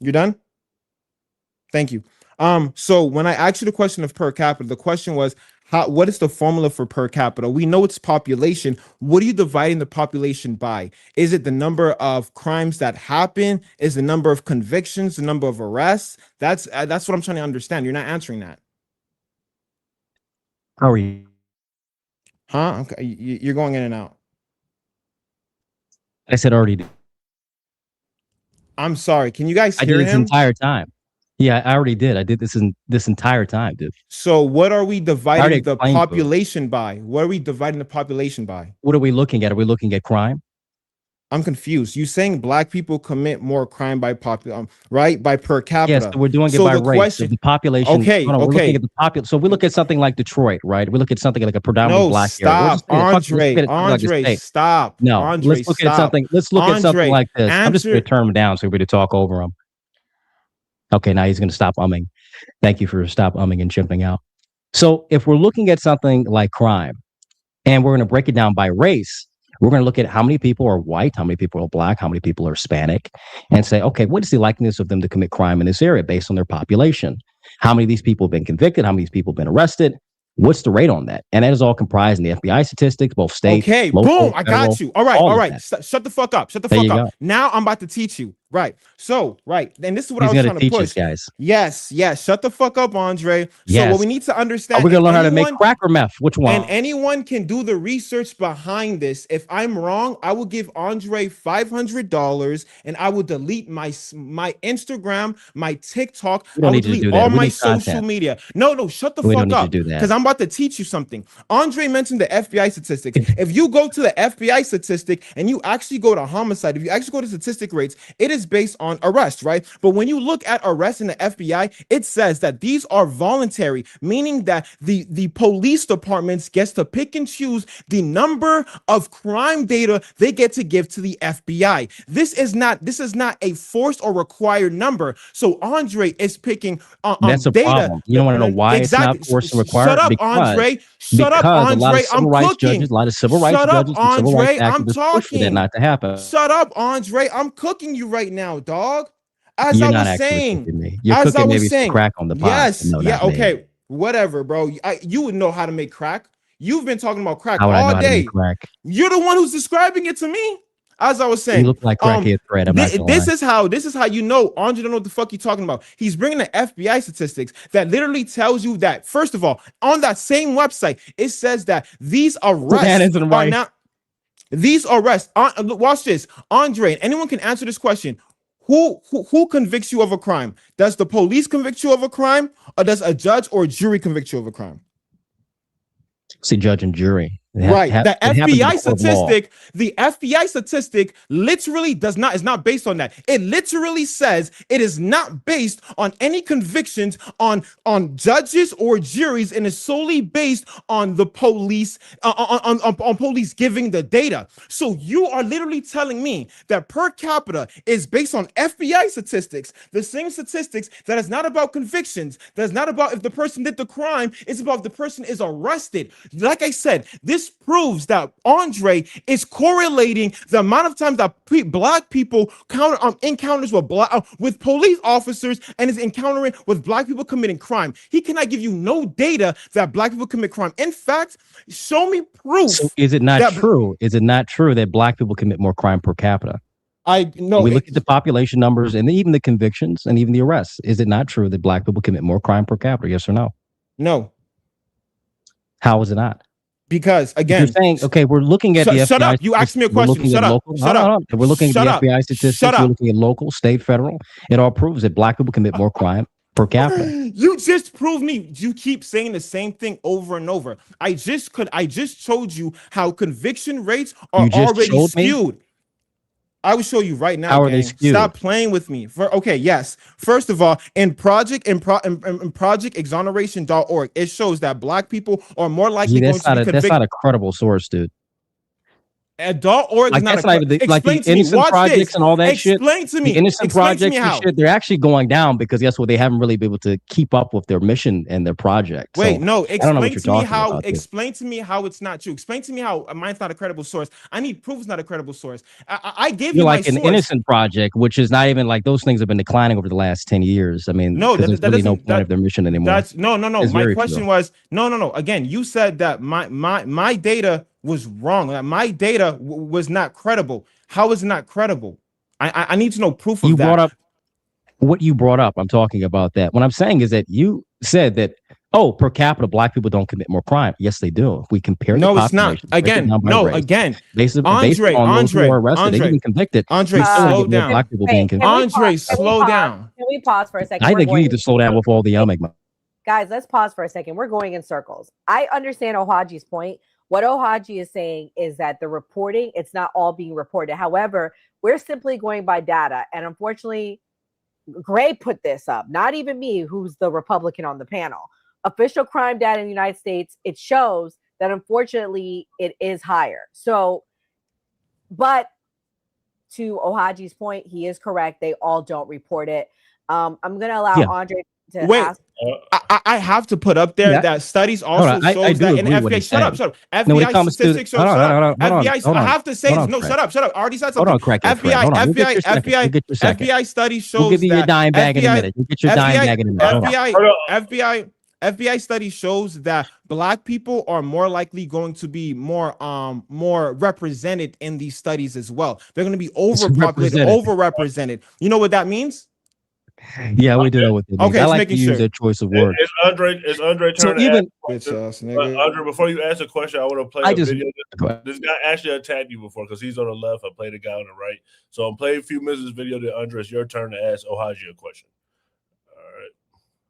you're done? Thank you. So when I asked you the question of per capita, the question was, what is the formula for per capita? We know it's population. What are you dividing the population by? Is it the number of crimes that happen? Is the number of convictions, the number of arrests? That's what I'm trying to understand. You're not answering that. How are you? Huh? Okay, you're going in and out. I said already. I'm sorry. Can you guys hear I did him? this entire time. Yeah, I already did. I did this entire time, dude. So what are we dividing the population by? What are we dividing the population by? What are we looking at? Are we looking at crime? I'm confused. You saying Black people commit more crime by right? By per capita. Yes, so we're doing it by race. The population. Okay, we're looking at the population. So we look at something like Detroit, right? We look at something like a predominantly Black area. Andre, stop. No, Andre, let's look at something. Let's look at something like this. I'm just going to turn him down so we're to talk over him. Okay, now he's going to stop umming. Thank you for stop umming and chimping out. So if we're looking at something like crime, and we're going to break it down by race, we're going to look at how many people are white, how many people are Black, how many people are Hispanic, and say, okay, what is the likeliness of them to commit crime in this area based on their population? How many of these people have been convicted? How many of these people have been arrested? What's the rate on that? And that is all comprised in the FBI statistics, both state. Okay, local, boom, I got you. All right. Shut the fuck up. Shut the fuck up. Now I'm about to teach you. Right. So, and this is what I was trying to push. Us, guys. Yes. Shut the fuck up, Andre. So what we need to understand. We're going to learn how to make crack or meth. Which one? And anyone can do the research behind this. If I'm wrong, I will give Andre $500 and I will delete my Instagram, my TikTok. I will delete all my social media. No, shut the fuck up. Because I'm about to teach you something. Andre mentioned the FBI statistics. If you go to the FBI statistic and you actually go to homicide, if you actually go to statistic rates, it is based on arrest, right? But when you look at arrests in the FBI, it says that these are voluntary, meaning that the police departments gets to pick and choose the number of crime data they get to give to the FBI. This is not a forced or required number. So Andre is picking that's a data. Problem. You don't want to know why it's not forced and required. Shut up, Andre. Shut up, Andre. I'm cooking. A lot of civil rights judges, and civil rights activists I'm talking. push for that not to happen. Shut up, Andre. I'm cooking you right now, dog. As You're I not was saying, me. You're as cooking I was maybe saying, crack on the pot. Yes, no, yeah, okay, me. Whatever, bro. You would know how to make crack. You've been talking about crack all day. Crack? You're the one who's describing it to me. As I was saying, you look like crackhead thread. This is how you know Andre don't know what the fuck you're talking about. He's bringing the FBI statistics that literally tells you that, first of all, on that same website, it says that these arrests are not. These arrests. Watch this, Andre. And anyone can answer this question. Who convicts you of a crime? Does the police convict you of a crime, or does a judge or a jury convict you of a crime? See, judge and jury. Right. The FBI statistic literally is not based on that. It literally says it is not based on any convictions on judges or juries, and is solely based on the police, on police giving the data. So you are literally telling me that per capita is based on FBI statistics, the same statistics that is not about convictions, that is not about if the person did the crime, it's about if the person is arrested. Like I said, this proves that Andre is correlating the amount of times that Black people encounters with police officers and is encountering with Black people committing crime. He cannot give you no data that Black people commit crime. In fact, show me proof. So is it not true? Is it not true that Black people commit more crime per capita? We look at the population numbers and even the convictions and even the arrests. Is it not true that black people commit more crime per capita? Yes or no? No. How is it not? Because again, you're saying, okay, we're looking at the FBI. Shut up. You asked me a question. Shut up. Shut up. We're looking at the FBI statistics. Shut up. We're looking at local, state, federal. It all proves that black people commit more crime per capita. You just proved me. You keep saying the same thing over and over. I just showed you how conviction rates are already skewed. I will show you right now. How are they skewed? Stop playing with me. Yes. First of all, in projectexoneration.org, it shows that black people are more likely going to be convicted. That's not a credible source, dude. .org is not like the innocent projects and all that shit. Explain to me. The innocent projects and shit, they're actually going down because guess what? They haven't really been able to keep up with their mission and their project. Wait, so, no. Explain to me how it's not true. Explain to me how mine's not a credible source. I need proof it's not a credible source. I gave You're you like my an source. innocent project, which is not even like those things have been declining over the last 10 years. I mean, no, there's really no point of their mission anymore. That's no. My question was no. Again, you said that my data was wrong. That my data was not credible. How is it not credible? I need to know proof of that. Brought up what you brought up. I'm talking about that. What I'm saying is that you said that, per capita, black people don't commit more crime. Yes, they do. If we compare, no, it's not. Again, based on those who are arrested, they even convicted. Andre, slow down. Black people being convicted. Andre, slow down. Can we pause for a second? I think you need to slow down with all the yelling. Guys, let's pause for a second. We're going in circles. I understand Ohaji's point. What Ohaji is saying is that the reporting, it's not all being reported. However, we're simply going by data. And unfortunately, Gray put this up, not even me, who's the Republican on the panel. Official crime data in the United States, it shows that unfortunately it is higher. So, but to Ohaji's point, he is correct. They all don't report it. I'm going to allow Andre to ask. I have to put up there that studies also shows that in FBI. Shut up. FBI statistics show. FBI. I have to say this. No, shut up. I already said something. FBI study shows. We'll give you your dime bag in a minute. You'll get your dime bag in a minute. FBI study shows that black people are more likely going to be more represented in these studies as well. They're going to be overrepresented. You know what that means? Yeah, we do know what they mean. Okay, I like to use their choice of words. It's Andre turn to ask Andre, before you ask a question, I want to play a video. This guy actually attacked you before because he's on the left. I played the guy on the right. So I'm playing a few minutes of this video. Then Andre, it's your turn to ask Ohaji a question. All right.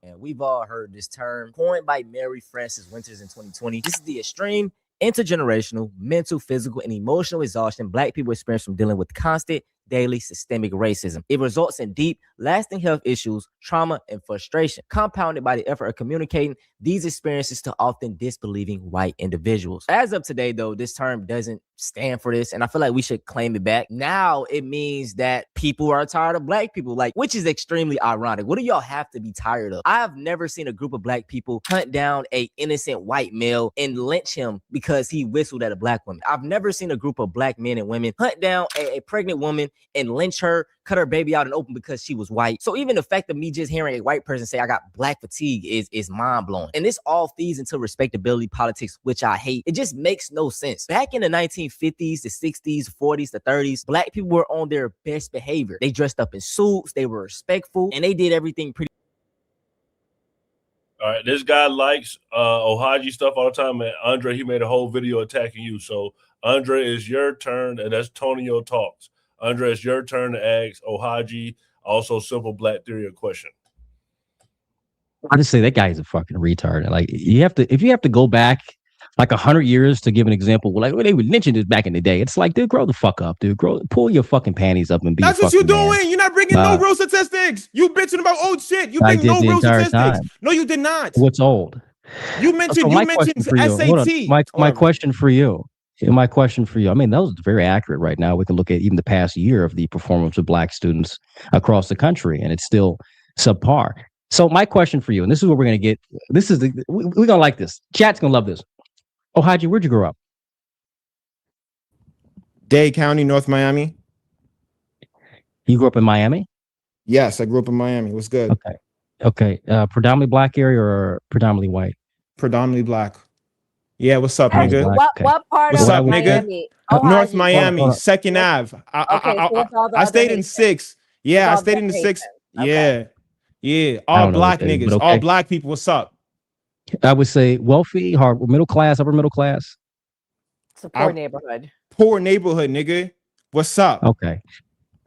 And we've all heard this term coined by Mary Frances Winters in 2020. This is the extreme intergenerational, mental, physical, and emotional exhaustion black people experience from dealing with constant daily systemic racism. It results in deep, lasting health issues, trauma, and frustration, compounded by the effort of communicating these experiences to often disbelieving white individuals. As of today, though, this term doesn't stand for this, and I feel like we should claim it back. Now it means that people are tired of black people, which is extremely ironic. What do y'all have to be tired of? I've never seen a group of black people hunt down an innocent white male and lynch him because he whistled at a black woman. I've never seen a group of black men and women hunt down a pregnant woman and lynch her, cut her baby out in open because she was white. So even the fact of me just hearing a white person say I got black fatigue is mind-blowing. And this all feeds into respectability politics, which I hate. It just makes no sense. Back in the 1950s, the 60s, 40s, the 30s, black people were on their best behavior. They dressed up in suits, they were respectful, and they did everything pretty. All right, this guy likes Ohaji stuff all the time, and Andre, he made a whole video attacking you. So Andre, it's your turn, and that's Tonio Talks. Andre, it's your turn to ask Ohaji, also Simple Black Theory, a question. I just say that guy is a fucking retard. Like if you have to go back like 100 years to give an example, they would mention this back in the day. It's like, dude, grow the fuck up, dude. Pull your fucking panties up and be. That's what you're doing. You're not bringing no real statistics. You bitching about old shit. You bring no real statistics. Time. No, you did not. What's old? You mentioned SAT. My question for you. My question for you. I mean, that was very accurate right now. We can look at even the past year of the performance of black students across the country, and it's still subpar. So my question for you, and this is what we're going to get. We're going to like this. Chat's going to love this. Ohaji, where'd you grow up? Dade County, North Miami. You grew up in Miami? Yes, I grew up in Miami. What's good? Okay. Predominantly black area or predominantly white? Predominantly black. Yeah, what's up, Hey, nigga? what part What's of up, nigga? Miami? North Ohio. Miami, Second Ave. Okay, so what's all the I other stayed in Haitians? 6. Yeah, I What's all the stayed in other the 6. Haitians? Okay. Yeah. I All don't know what black that is, but niggas, all okay. black people. What's up? I would say wealthy, hard, middle class, upper middle class. It's a poor neighborhood. Poor neighborhood, nigga. What's up? Okay.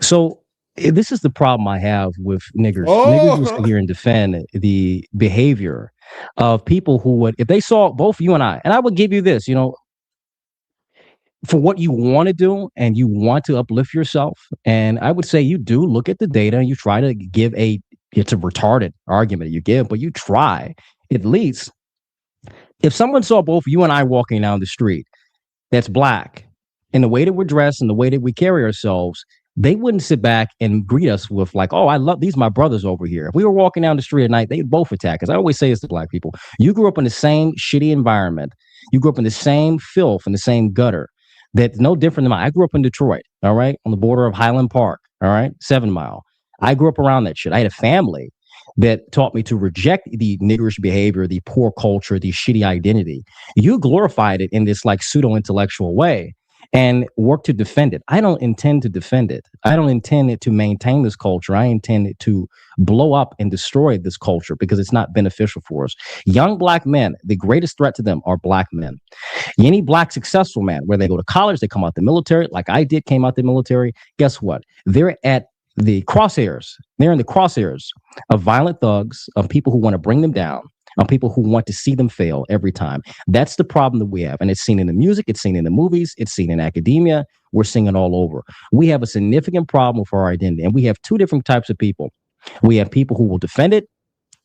So this is the problem I have with niggers. Oh. Niggers will sit here and defend the behavior of people who would, if they saw both you and I would give you this, you know, for what you want to do and you want to uplift yourself. And I would say you do look at the data and you try to give it's a retarded argument you give, but you try at least. If someone saw both you and I walking down the street that's black, and the way that we're dressed and the way that we carry ourselves, they wouldn't sit back and greet us with like, oh, I love these, my brothers over here. If we were walking down the street at night, they'd both attack us. I always say this to black people. You grew up in the same shitty environment. You grew up in the same filth and the same gutter. That's no different than mine. I grew up in Detroit, all right, on the border of Highland Park, all right, 7 Mile. I grew up around that shit. I had a family that taught me to reject the niggerish behavior, the poor culture, the shitty identity. You glorified it in this like pseudo-intellectual way and work to defend it. I don't intend to defend it. I don't intend it to maintain this culture. I intend it to blow up and destroy this culture because it's not beneficial for us. Young black men, the greatest threat to them are black men. Any black successful man, where they go to college, they come out the military, like I did, came out the military. Guess what? They're at the crosshairs. They're in the crosshairs of violent thugs, of people who want to bring them down, of people who want to see them fail every time. That's the problem that we have. And it's seen in the music, it's seen in the movies, it's seen in academia. We're seeing it all over. We have a significant problem for our identity. And we have two different types of people. We have people who will defend it,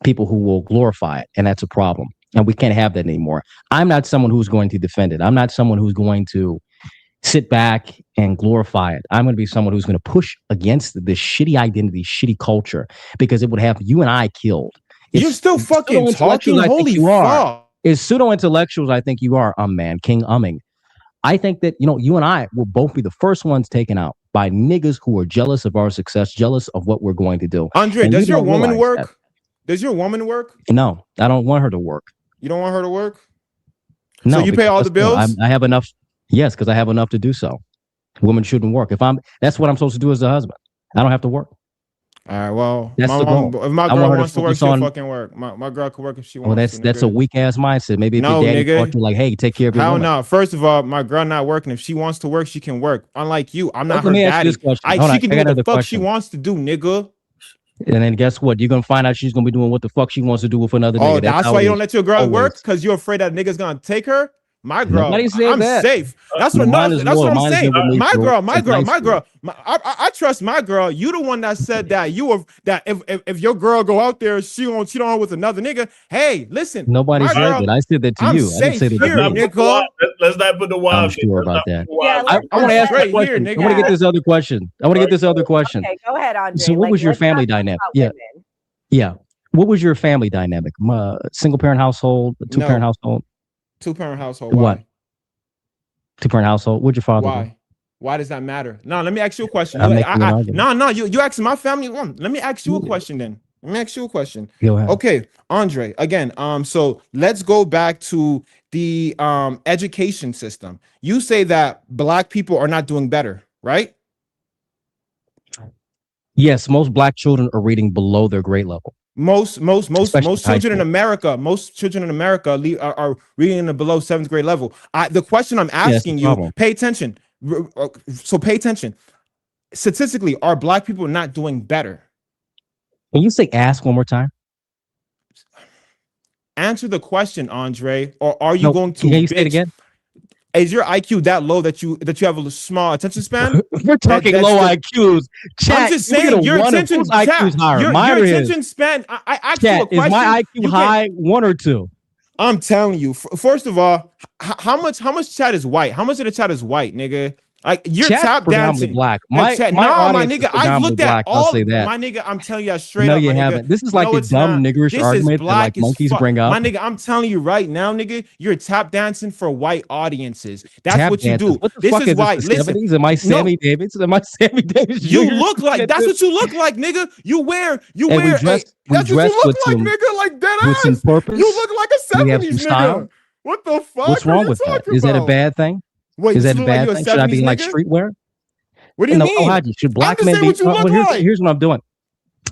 people who will glorify it. And that's a problem. And we can't have that anymore. I'm not someone who's going to defend it. I'm not someone who's going to sit back and glorify it. I'm going to be someone who's going to push against this shitty identity, shitty culture, because it would have you and I killed. You're still fucking talking? Holy fuck. It's pseudo-intellectuals, I think you are, man, King Umming. I think that, you know, you and I will both be the first ones taken out by niggas who are jealous of our success, jealous of what we're going to do. Andre, does your woman work? That. Does your woman work? No, I don't want her to work. You don't want her to work? No. So you pay all the bills? I have enough. Yes, because I have enough to do so. Women shouldn't work. That's what I'm supposed to do as a husband. I don't have to work. All right, well, that's the goal. If my girl wants to work, she'll fucking work. My girl can work if she wants to. Well, that's a weak ass mindset. Maybe if your daddy taught you like, hey, take care of your woman. No. First of all, my girl not working. If she wants to work, she can work. Unlike you, I'm not her daddy. She can do what the fuck she wants to do, nigga. And then guess what? You're gonna find out she's gonna be doing what the fuck she wants to do with another nigga. Oh, that's why you don't let your girl work? Because you're afraid that nigga's gonna take her? My girl, I'm safe. That's what I'm saying. My girl. I trust my girl. You the one that said that if your girl go out there, she don't know with another nigga. Hey, listen. Nobody said that. I said that to you. I didn't say that to you. Let's not put the wild. I'm sure about that. Yeah, I want to ask a question. I want to get this other question. Okay, go ahead, Andre. So what was your family dynamic? Yeah. What was your family dynamic? Single parent household, two parent household? Two-parent household. What? Two-parent household. What'd your father do? Why does that matter? No, let me ask you a question. No, you asked my family. Let me ask you a question then. Let me ask you a question. Go ahead. Okay, Andre. Again, so let's go back to the education system. You say that black people are not doing better, right? Yes, most black children are reading below their grade level. Most children in America, are reading in the below 7th grade level. The question I'm asking you, pay attention. So pay attention. Statistically, are black people not doing better? Can you say ask one more time? Answer the question, Andre, or are you going to? Can you say it again? Is your IQ that low that you have a small attention span? We're talking low IQs. Chat, I'm just saying your attention IQ's higher. Your attention span. I asked you a question. Is my IQ high? 1 or 2? I'm telling you. First of all, how much chat is white? How much of the chat is white, nigga? Like you're tap dancing. Black. My nigga, I've looked at all. My nigga, I'm telling you straight up. No, you haven't. This is like the dumb niggerish argument that like monkeys bring up. My nigga, I'm telling you right now, nigga, you're tap dancing for white audiences. That's what you do. This is why. Listen, am I Sammy Davis? Am I Sammy Davis? You look like that's what you look like, nigga. You wear. That's what you look like, nigga. Like dead ass. You look like a 70s nigga. What the fuck? What's wrong with that? Is that a bad thing? Wait, is you that a look like bad you a thing? Should I be 70s in like nigga? streetwear? What do you No, mean? Haji, should black I'm just men saying be? what you look like. Here's what I'm doing.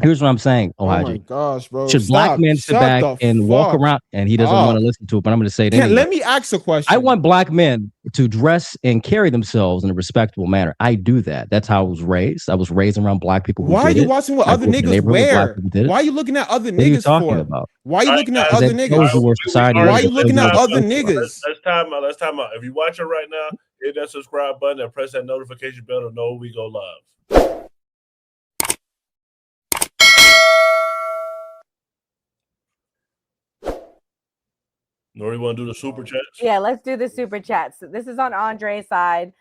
Here's what I'm saying, Oh my Haji. gosh, bro. Should black Stop. men sit Shut back the and walk fuck around? And he doesn't want up. to listen to it, but I'm going to say it Can't anyway. let me ask a question. I want black men to dress and carry themselves in a respectable manner. I do that. That's how I was raised. I was raised around black people. Why are you watching what other niggas wear? Why are you looking at other What are you niggas talking for? about? Why are you looking at Because other that shows you niggas? where society Why is. are you looking at other Let's niggas? time out. Let's time out. If you're watching right now, hit that subscribe button and press that notification bell to know we go live. Nori, want to do the super chats? Yeah, let's do the super chats. This is on Andre's side.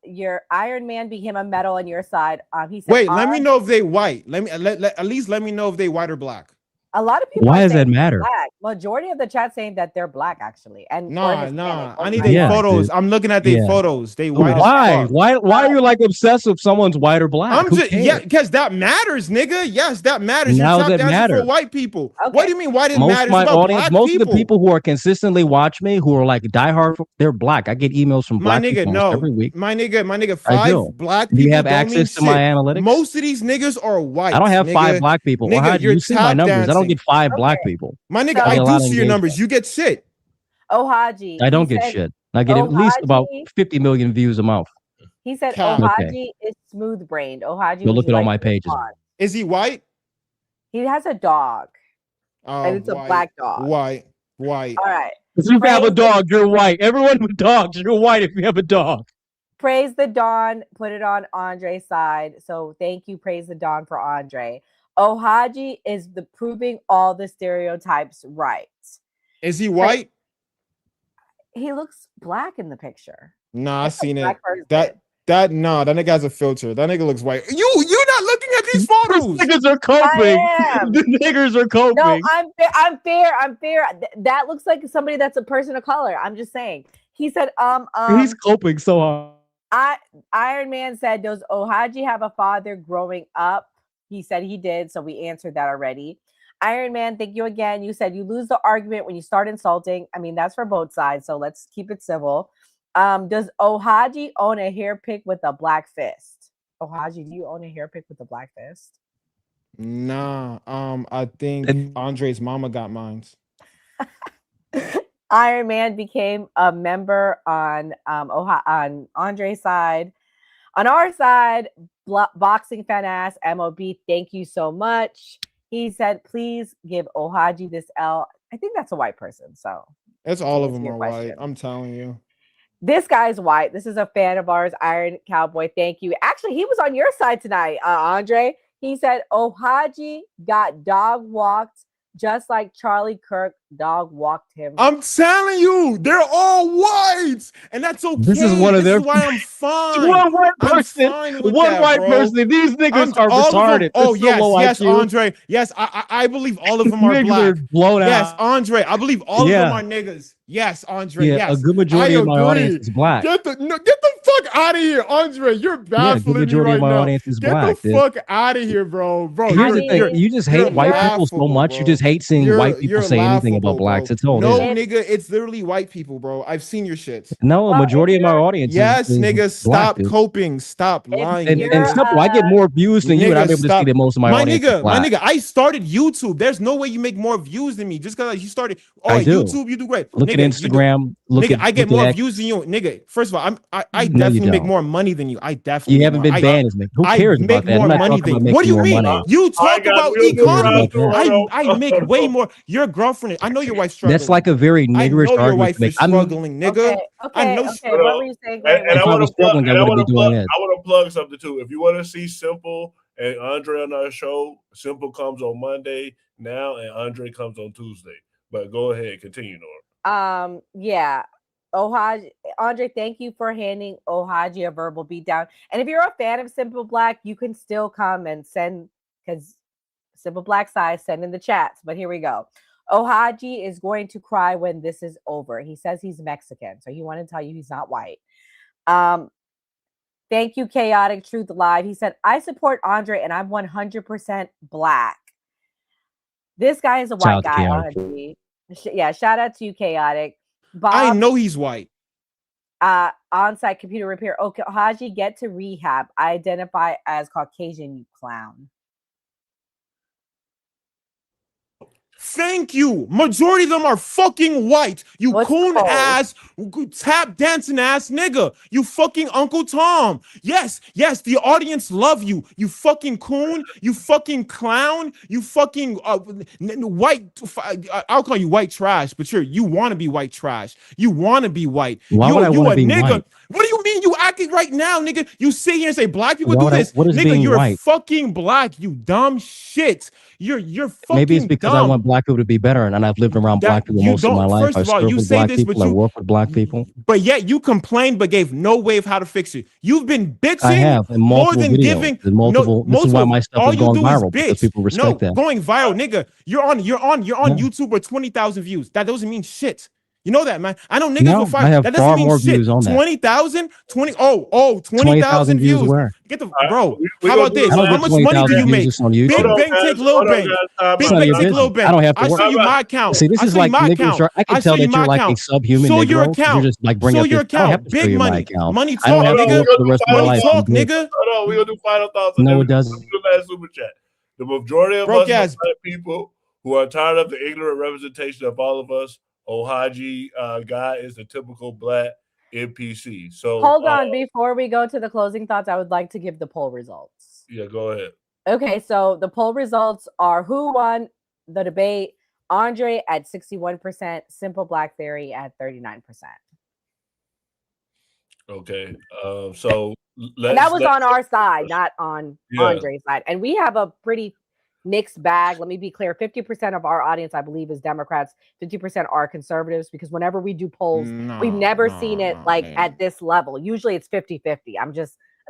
Your Iron Man became a medal on your side. He said, Wait, let me know if they white. At least let me know if they white or black. A lot of people. Why are does that saying matter? Black. Majority of the chat saying that they're black actually, and Nah. I need their their photos. I'm looking at their photos. They white. Why? As fuck. Why are you like obsessed with someone's white or black? I'm Who just cares? because that matters, nigga. Yes, that matters. Now You're tap that dancing matters. for white people. What do you mean? Why did it Most matter? of It's my about audience, black most people. of the people who are consistently watch me, who are like diehard, they're black. I get emails from My black nigga, people no. every week. My nigga, I 5 do. black Do people you have don't mean access to my shit. analytics? Most of these niggas are white. I don't have nigga. 5 black people. Nigga, Well, you're you see my tap numbers. I don't dancing. get 5 black people. My nigga, So- I get a do lot of see your engagement. numbers. You get shit. Oh, Haji. I don't he get said- shit. I get at least about 50 million views a month. He said, Cap. Ohaji is smooth brained. Ohaji, Go would look you at all like my to pages. respond? Is he white? He has a dog, and it's white, a black dog. White. All right. If you have a dog, you're white. Everyone with dogs, you're white if you have a dog. Praise the Dawn. Put it on Andre's side. So thank you, Praise the Dawn, for Andre. Ohaji is proving all the stereotypes right. Is he white? He looks black in the picture. Nah, I seen it. black person. That nigga has a filter. That nigga looks white. You're not looking at these photos. Niggas are coping. The niggers are coping. No, I'm fair. That looks like somebody that's a person of color. I'm just saying. He said, He's coping so hard. Iron Man said, does Ohaji have a father growing up? He said he did, so we answered that already. Iron Man, thank you again. You said you lose the argument when you start insulting. I mean, that's for both sides, so let's keep it civil. Does Ohaji own a hair pick with a black fist? Ohaji, do you own a hair pick with a black fist? Nah, I think Andre's mama got mine. Iron Man became a member on on Andre's side. On our side, boxing fan ass MOB, thank you so much. He said, please give Ohaji this L. I think that's a white person. So It's all of them are white. I'm telling you. this guy's white. This is a fan of ours, Iron Cowboy. Thank you. Actually, he was on your side tonight, Andre. He said Ohaji got dog walked just like Charlie Kirk dog walked him. I'm telling you, they're all whites, and that's okay. This is one of their. This is why I'm fine. One white person. One white person. These niggas are retarded. Oh yes, IQ. Andre. Yes, I believe all of them are Niggas black. are blown Yes, out. Andre. I believe all of them are niggas. Yes, Andre. Yeah, yes, a good majority of my audience is black. Get the fuck out of here, Andre. You're baffling me majority right of my now. audience is Get black, the dude. fuck out of here, bro. Here's the thing: you just hate white people so much. You just hate seeing white people say anything about blacks. It's all No, it is. nigga, it's literally white people, bro. I've seen your shit. No, a majority of my audience. Yes, is nigga, black, stop dude. coping. Stop lying. And nigga. stop. I get more views than you, and I'm able to see that most of my audience is my black. nigga, I started YouTube. There's no way you make more views than me just because you started. Oh, I do. YouTube, you do great. Look nigga, at Instagram. Look nigga, at I get look more at views than you, nigga. First of all, I No, definitely you make don't. more money than you. I definitely. You haven't been banned as me. Who cares I about make that? I'm more not money talking about than. What do making you more mean? money. You talk about we'll do economy. round two. I make way more. Your girlfriend. I know your wife's struggling. That's like a very niggerish I know your argument wife to make. is struggling, nigga. I know. Okay, what were you saying? And I If I want was to plug. struggling, I And I wouldn't want be to doing plug. that. I want to plug something too. If you want to see Simple and Andre on our show, Simple comes on Monday now, and Andre comes on Tuesday. But go ahead, continue, Nora. Yeah. Ohaji, Andre, thank you for handing Ohaji a verbal beatdown. And if you're a fan of Simple Black, you can still come and send, because Simple Black side, send in the chats. But here we go. Ohaji is going to cry when this is over. He says he's Mexican, so he wanted to tell you he's not white. Thank you, Chaotic Truth Live. He said, I support Andre and I'm 100% black. This guy is a white guy, Ohaji. Yeah, shout out to you, Chaotic. Bob, I know he's white. On-site computer repair. Okay, Haji, get to rehab. I identify as Caucasian, you clown. Thank you. Majority of them are fucking white. You coon ass, tap dancing ass nigga. You fucking Uncle Tom. Yes, the audience love you. You fucking coon. You fucking clown. You fucking white. I'll call you white trash, but you want to be white trash. You want to be white. Why would I want to be nigga. white? What do you mean you acting right now, nigga? You sit here and say black people Why do would I- this. what is Nigga, being you're white? fucking black, you dumb shit. You're fucking Maybe it's because I dumb. want black people to be better, and I've lived around black people you most of my don't- life. first I of all, serve you with say black this, but people. I you- work with black people. But yet you complained but gave no way of how to fix it. You've been bitching I have in more multiple than videos. giving In multiple. This is why my stuff all has you gone do viral is because bitch. people respect that. Going viral, nigga. You're on Yeah. YouTube with 20,000 views. That doesn't mean shit. You know that, man. I know niggas No, will fight. I have That doesn't far mean more shit. views on that. 20,000? 20,000 20,000 views where? Get the bro. we How gonna about do this? the I don't How get much money do 20,000 you views make? just on Big YouTube. Bang take Lil Bang. Big It's none of Bang your take Lil business. Bang. I don't have to I work. show you my account. See, this I is show you like my niggers. account. I can I tell show you that my you're like a account. subhuman Show your Negro. You're account. just like bring Show up your this. I don't have account. to show Big you my money. account. Money I don't talk, have to nigga. work for the rest of my Money life. talk, I'm good. nigga. Hold on, we're gonna do final thoughts. And No, then it we doesn't. do last super chat. The majority of Broke us are ass. black people who are tired of the ignorant representation of all of us. Ohaji guy is the typical black NPC. So Hold on, before we go to the closing thoughts, I would like to give the poll results. yeah, go ahead. Okay, so the poll results are who won the debate? Andre at 61%, Simple Black Theory at 39%. Okay, so And that was on our side, not on Yeah. Andre's side. And we have a pretty mixed bag. Let me be clear. 50% of our audience, I believe, is Democrats. 50% are conservatives, because whenever we do polls, we've never seen it like at this level. Usually it's 50-50. I'm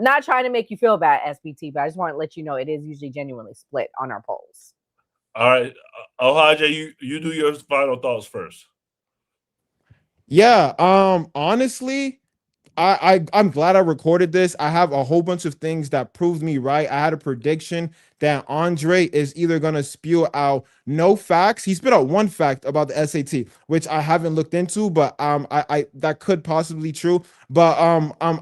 not trying to make you feel bad, SBT, but I just want to let you know it is usually genuinely split on our polls. All right, Ohaji, you do your final thoughts first. Yeah, honestly, I'm glad I recorded this. I have a whole bunch of things that proved me right. I had a prediction that Andre is either gonna spew out no facts. He spit out one fact about the SAT, which I haven't looked into, but I that could possibly true. But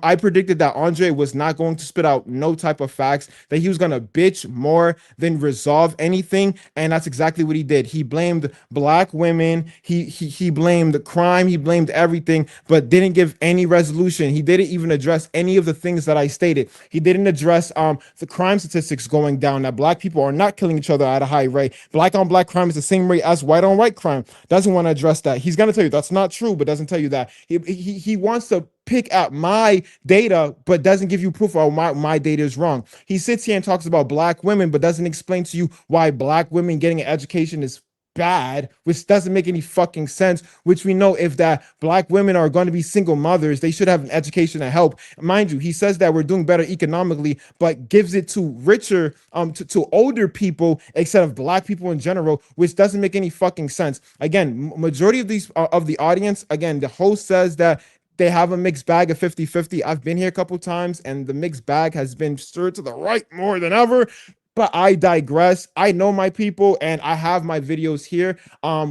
I predicted that Andre was not going to spit out no type of facts, that he was gonna bitch more than resolve anything, and that's exactly what he did. He blamed black women, he blamed the crime, he blamed everything, but didn't give any resolution. He didn't even address any of the things that I stated. He didn't address the crime statistics going down, that black people are not killing each other at a high rate. Black on black crime is the same rate as white on white crime. Doesn't want to address that. He's gonna tell you that's not true, but doesn't tell you that. He wants to pick at my data, but doesn't give you proof of my data is wrong. He sits here and talks about black women, but doesn't explain to you why black women getting an education is bad, which doesn't make any fucking sense, which we know if that black women are going to be single mothers, they should have an education to help. Mind you, he says that we're doing better economically, but gives it to richer, to older people instead of black people in general, which doesn't make any fucking sense. Again, majority of these of the audience, again, the host says that they have a mixed bag of 50-50. I've been here a couple times and the mixed bag has been stirred to the right more than ever. But I digress. I know my people and I have my videos here,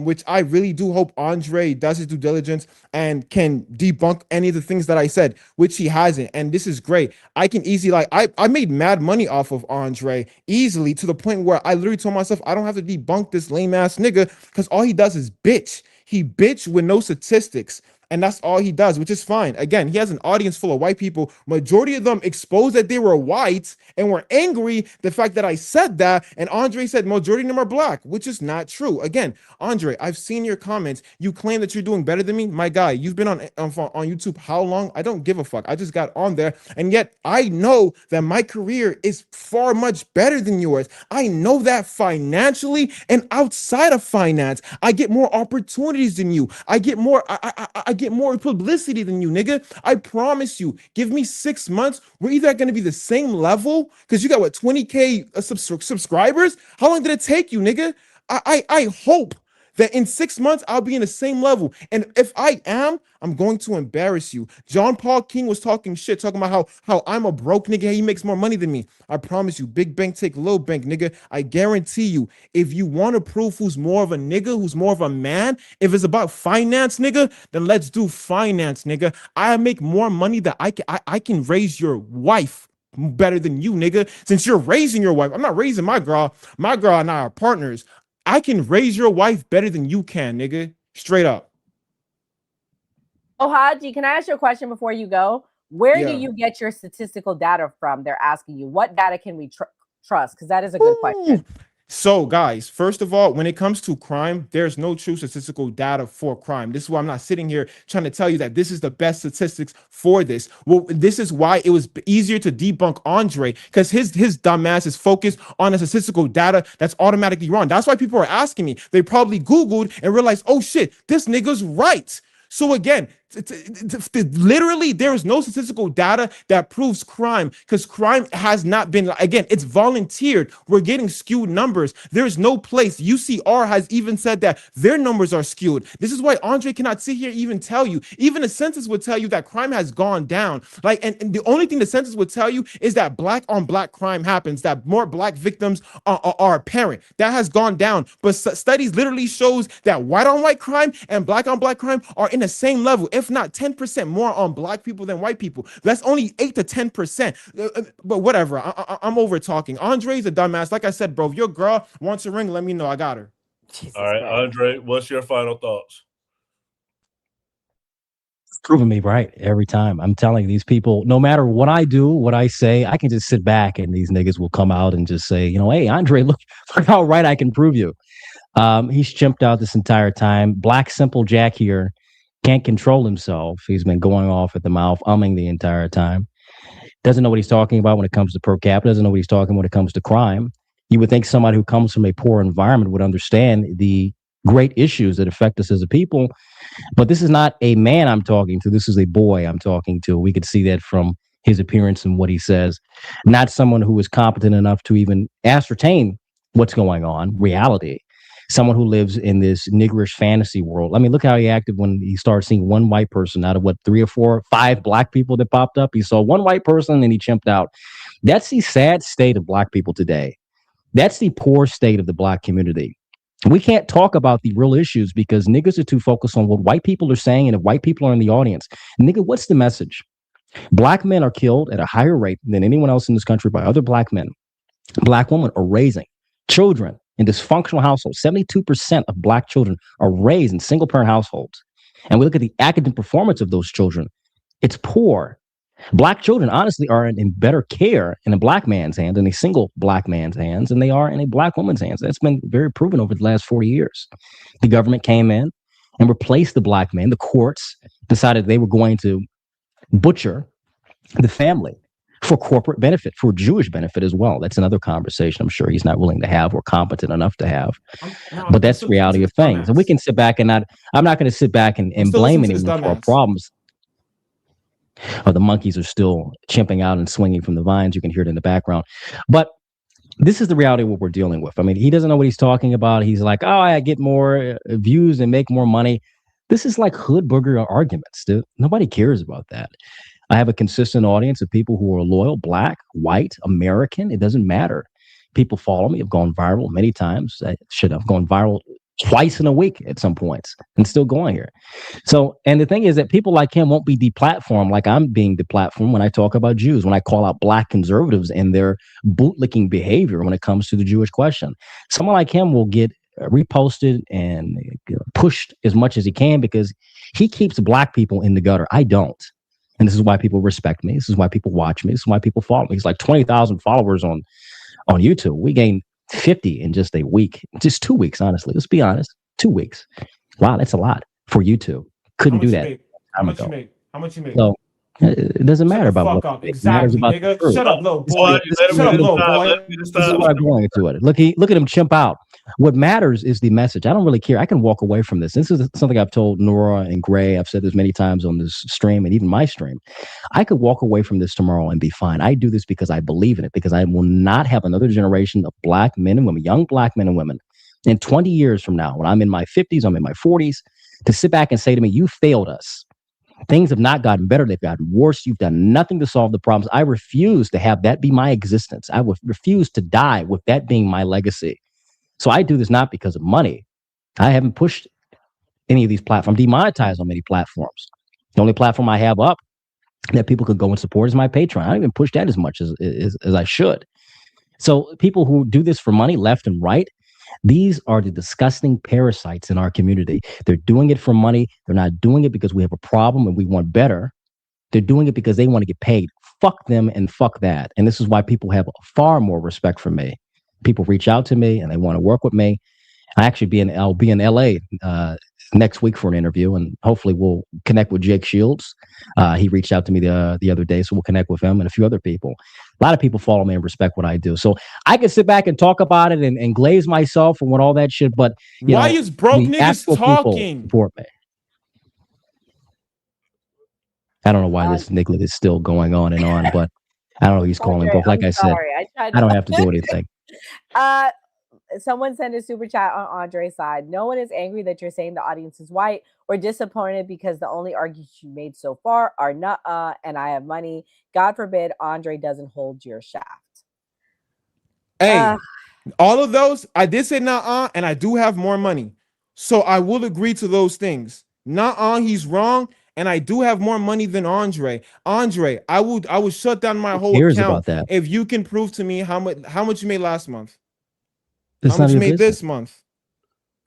which I really do hope Andre does his due diligence and can debunk any of the things that I said, which he hasn't. And this is great. I can easily, I made mad money off of Andre easily, to the point where I literally told myself, I don't have to debunk this lame ass nigga, because all he does is bitch. He bitch with no statistics. And that's all he does, which is fine. Again, he has an audience full of white people. Majority of them exposed that they were white and were angry the fact that I said that. And Andre said majority of them are black, which is not true. Again, Andre, I've seen your comments. You claim that you're doing better than me. My guy, you've been on YouTube how long? I don't give a fuck. I just got on there. And yet I know that my career is far much better than yours. I know that financially and outside of finance. I get more opportunities than you. I get more, I get more publicity than you, nigga. I promise you, give me 6 months. We're either going to be the same level, because you got what, 20K subscribers? How long did it take you, nigga? I hope that in 6 months I'll be in the same level. And if I am, I'm going to embarrass you. John Paul King was talking shit, talking about how I'm a broke nigga. He makes more money than me. I promise you, big bank take little bank, nigga. I guarantee you, if you want to prove who's more of a nigga, who's more of a man, if it's about finance, nigga, then let's do finance, nigga. I make more money that I can raise your wife better than you, nigga. Since you're raising your wife, I'm not raising my girl. My girl and I are partners. I can raise your wife better than you can, nigga. Straight up. Oh, Haji, can I ask you a question before you go? Where Yeah. do you get your statistical data from? They're asking you. What data can we trust? Because that is a good question. So, guys, first of all, when it comes to crime, there's no true statistical data for crime. This is why I'm not sitting here trying to tell you that this is the best statistics for this. Well, this is why it was easier to debunk Andre, because his dumbass is focused on the statistical data that's automatically wrong. That's why people are asking me. They probably Googled and realized, oh shit, this nigga's right. So again, literally, there is no statistical data that proves crime, because crime has not been, again, it's volunteered. We're getting skewed numbers. There's no place. UCR has even said that their numbers are skewed. This is why Andre cannot sit here and even tell you. Even the census would tell you that crime has gone down. Like, and the only thing the census would tell you is that black on black crime happens, that more black victims are apparent. That has gone down. But studies literally shows that white on white crime and black on black crime are in the same level, if not 10% more on black people than white people. That's only 8 to 10%. But whatever, I'm over talking. Andre's a dumbass. Like I said, bro, if your girl wants a ring, let me know. I got her. All right, Andre, what's your final thoughts? Proving me right every time. I'm telling you, these people, no matter what I do, what I say, I can just sit back and these niggas will come out and just say, you know, hey, Andre, look how right I can prove you. He's chimped out this entire time. Black Simple Jack here can't control himself. He's been going off at the mouth, umming the entire time. Doesn't know what he's talking about when it comes to per capita. Doesn't know what he's talking when it comes to crime. You would think somebody who comes from a poor environment would understand the great issues that affect us as a people. But this is not a man I'm talking to. This is a boy I'm talking to. We could see that from his appearance and what he says. Not someone who is competent enough to even ascertain what's going on, reality. Someone who lives in this niggerish fantasy world. I mean, look how he acted when he started seeing one white person out of what, 3 or 4, 5 black people that popped up. He saw one white person and he chimped out. That's the sad state of black people today. That's the poor state of the black community. We can't talk about the real issues because niggas are too focused on what white people are saying. And if white people are in the audience, nigga, what's the message? Black men are killed at a higher rate than anyone else in this country by other black men. Black women are raising children in dysfunctional households. 72% of black children are raised in single parent households. And we look at the academic performance of those children. It's poor. Black children, honestly, are in better care in a black man's hands, in a single black man's hands, than they are in a black woman's hands. That's been very proven over the last 40 years. The government came in and replaced the black man. The courts decided they were going to butcher the family for corporate benefit, for Jewish benefit as well. That's another conversation I'm sure he's not willing to have or competent enough to have. But that's the reality of things. And we can sit back and I'm not going to sit back and blame anyone for our problems. Oh, the monkeys are still chimping out and swinging from the vines. You can hear it in the background. But this is the reality of what we're dealing with. I mean, he doesn't know what he's talking about. He's like, oh, I get more views and make more money. This is like hood booger arguments, dude. Nobody cares about that. I have a consistent audience of people who are loyal, black, white, American. It doesn't matter. People follow me. I've gone viral many times. I've gone viral twice in a week at some points and still going here. So, and the thing is that people like him won't be deplatformed like I'm being deplatformed when I talk about Jews, when I call out black conservatives and their bootlicking behavior when it comes to the Jewish question. Someone like him will get reposted and pushed as much as he can because he keeps black people in the gutter. I don't. And this is why people respect me. This is why people watch me. This is why people follow me. He's like 20,000 followers on YouTube. We gained 50 in just a week. Just 2 weeks, honestly. Let's be honest. 2 weeks. Wow, that's a lot for YouTube. Couldn't do that. How much you make? How much you make? So it doesn't matter about what up. It Exactly, matters about nigga. Shut up, little boy. Shut up, little boy. This is what I'm going into it. Look at him chimp out. What matters is the message. I don't really care. I can walk away from this. This is something I've told Nora and Gray. I've said this many times on this stream and even my stream. I could walk away from this tomorrow and be fine. I do this because I believe in it, because I will not have another generation of black men and women, young black men and women, in 20 years from now, when I'm in my 50s, I'm in my 40s, to sit back and say to me, you failed us. Things have not gotten better. They've gotten worse. You've done nothing to solve the problems. I refuse to have that be my existence. I would refuse to die with that being my legacy. So I do this not because of money. I haven't pushed any of these platforms. I'm demonetized on many platforms. The only platform I have up that people could go and support is my Patreon. I don't even push that as much as I should. So people who do this for money, left and right, these are the disgusting parasites in our community. They're doing it for money. They're not doing it because we have a problem and we want better. They're doing it because they want to get paid. Fuck them and fuck that. And this is why people have far more respect for me. People reach out to me and they want to work with me. I'll be in LA next week for an interview, and hopefully we'll connect with Jake Shields. He reached out to me the other day, so we'll connect with him and a few other people. A lot of people follow me and respect what I do. So I can sit back and talk about it and glaze myself and what all that shit, but why is broke niggas talking? Support me. I don't know why this nigga is still going on and on, but I don't know. He's calling broke. Like I said, I don't have to do anything. Someone sent a super chat on Andre's side. No one is angry that you're saying the audience is white or disappointed because the only arguments you made so far are and I have money. God forbid Andre doesn't hold your shaft. Hey, all of those, I did say and I do have more money. So I will agree to those things. He's wrong, and I do have more money than Andre. Andre, I would shut down my whole account about that? If you can prove to me how much you made last month. That's how much you made this month?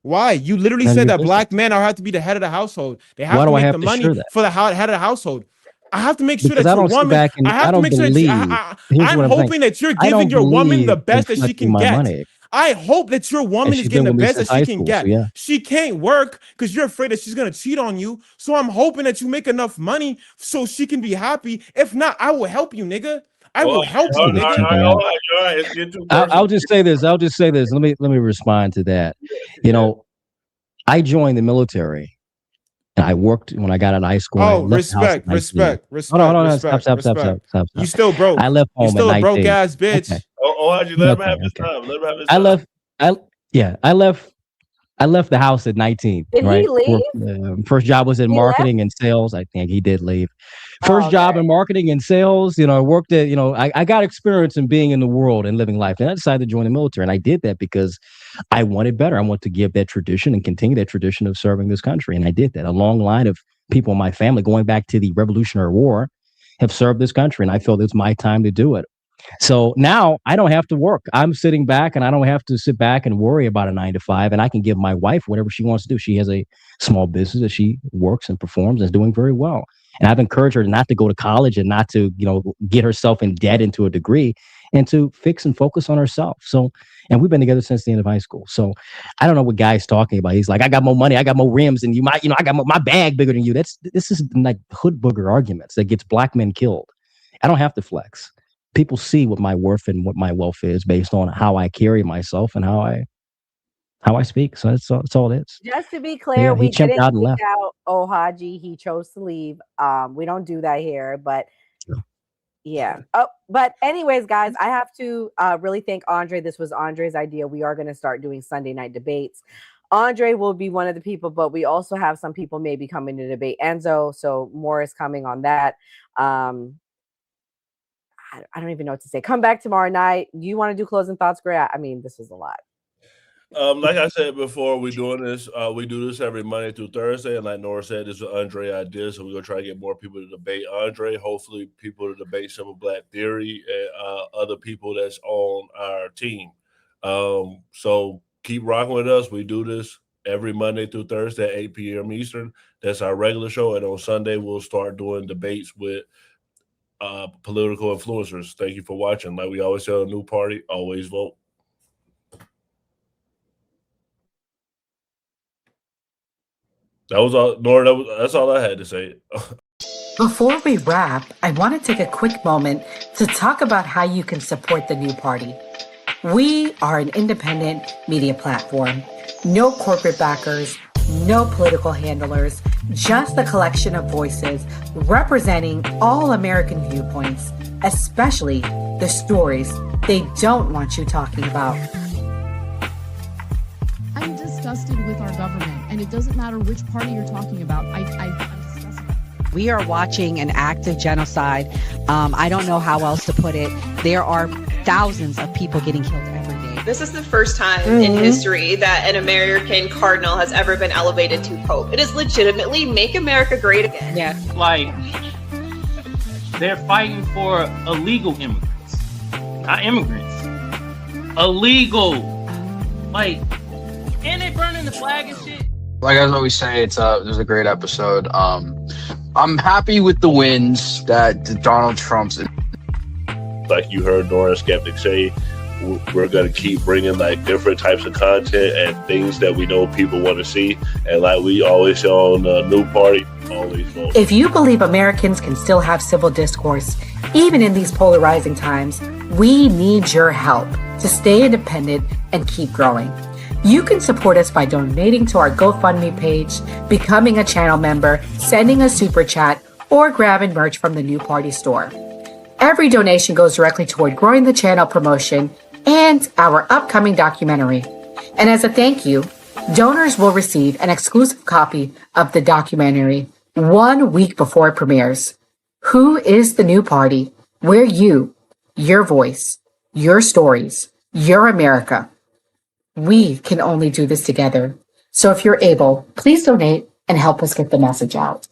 Why? You literally said that black men have to be the head of the household. They have to make the money for the head of the household. I have to make sure that your woman. I have to make sure that I'm hoping that you're giving your woman the best that she can get. I hope that your woman is getting the best that she can get. She can't work because you're afraid that she's gonna cheat on you. So I'm hoping that you make enough money so she can be happy. If not, I will help you, nigga. I will help you, nigga. I'll just say this. Let me respond to that. You know, I joined the military and I worked when I got out of high school. Oh, respect. Stop. You still broke. I left home. You still a broke ass bitch. Okay. How'd you let him have his time? Let him have his time. I left the house at 19. Did he leave? First job was in marketing and sales. I think he did leave. First job in marketing and sales. You know, I worked at, I got experience in being in the world and living life. And I decided to join the military. And I did that because I wanted better. I want to give that tradition and continue that tradition of serving this country. And I did that. A long line of people in my family going back to the Revolutionary War have served this country. And I felt it's my time to do it. So now I don't have to work. I'm sitting back and I don't have to sit back and worry about a 9-to-5, and I can give my wife whatever she wants to do. She has a small business that she works and performs and is doing very well. And I've encouraged her not to go to college and not to, get herself in debt into a degree and to fix and focus on herself. So, and we've been together since the end of high school. So I don't know what Guy's talking about. He's like, I got more money, I got more rims, and I got my bag bigger than you. This is like hood booger arguments that gets black men killed. I don't have to flex. People see what my worth and what my wealth is based on how I carry myself and how I speak. So that's all it is. Just to be clear, we didn't kick out Haji. He chose to leave. We don't do that here, but yeah. Oh, but anyways, guys, I have to really thank Andre. This was Andre's idea. We are going to start doing Sunday night debates. Andre will be one of the people, but we also have some people maybe coming to debate Enzo. So more is coming on that. I don't even know what to say. Come back tomorrow night. Do you want to do closing thoughts, Gray? I mean, this is a lot. Like I said before, we do this every Monday through Thursday. And like Nora said, this is Andre idea. So we're going to try to get more people to debate Andre. Hopefully people to debate Simple Black Theory and other people that's on our team. So keep rocking with us. We do this every Monday through Thursday at 8 p.m. Eastern. That's our regular show. And on Sunday, we'll start doing debates with political influencers. Thank you for watching. Like we always say on New Party, always vote. That was all, Nora. That's all I had to say. Before we wrap, I want to take a quick moment to talk about how you can support the New Party. We are an independent media platform. No corporate backers, no political handlers, just a collection of voices representing all American viewpoints, especially the stories they don't want you talking about. government. And it doesn't matter which party you're talking about. We are watching an active genocide. I don't know how else to put it. There are thousands of people getting killed every day. This is the first time in history that an American cardinal has ever been elevated to pope. It is legitimately make America great again. Yeah. Like, they're fighting for illegal immigrants, not immigrants. Illegal. Like, and they burning the flag and shit. Like I always say, it was a great episode. I'm happy with the wins that Donald Trump's. Like you heard Nora Skeptic say, we're going to keep bringing like different types of content and things that we know people want to see. And like we always say on the New Party, always vote. If you believe Americans can still have civil discourse, even in these polarizing times, we need your help to stay independent and keep growing. You can support us by donating to our GoFundMe page, becoming a channel member, sending a super chat, or grabbing merch from the New Party store. Every donation goes directly toward growing the channel promotion and our upcoming documentary. And as a thank you, donors will receive an exclusive copy of the documentary 1 week before it premieres. Who is the New Party? We're you, your voice, your stories, your America. We can only do this together. So if you're able, please donate and help us get the message out.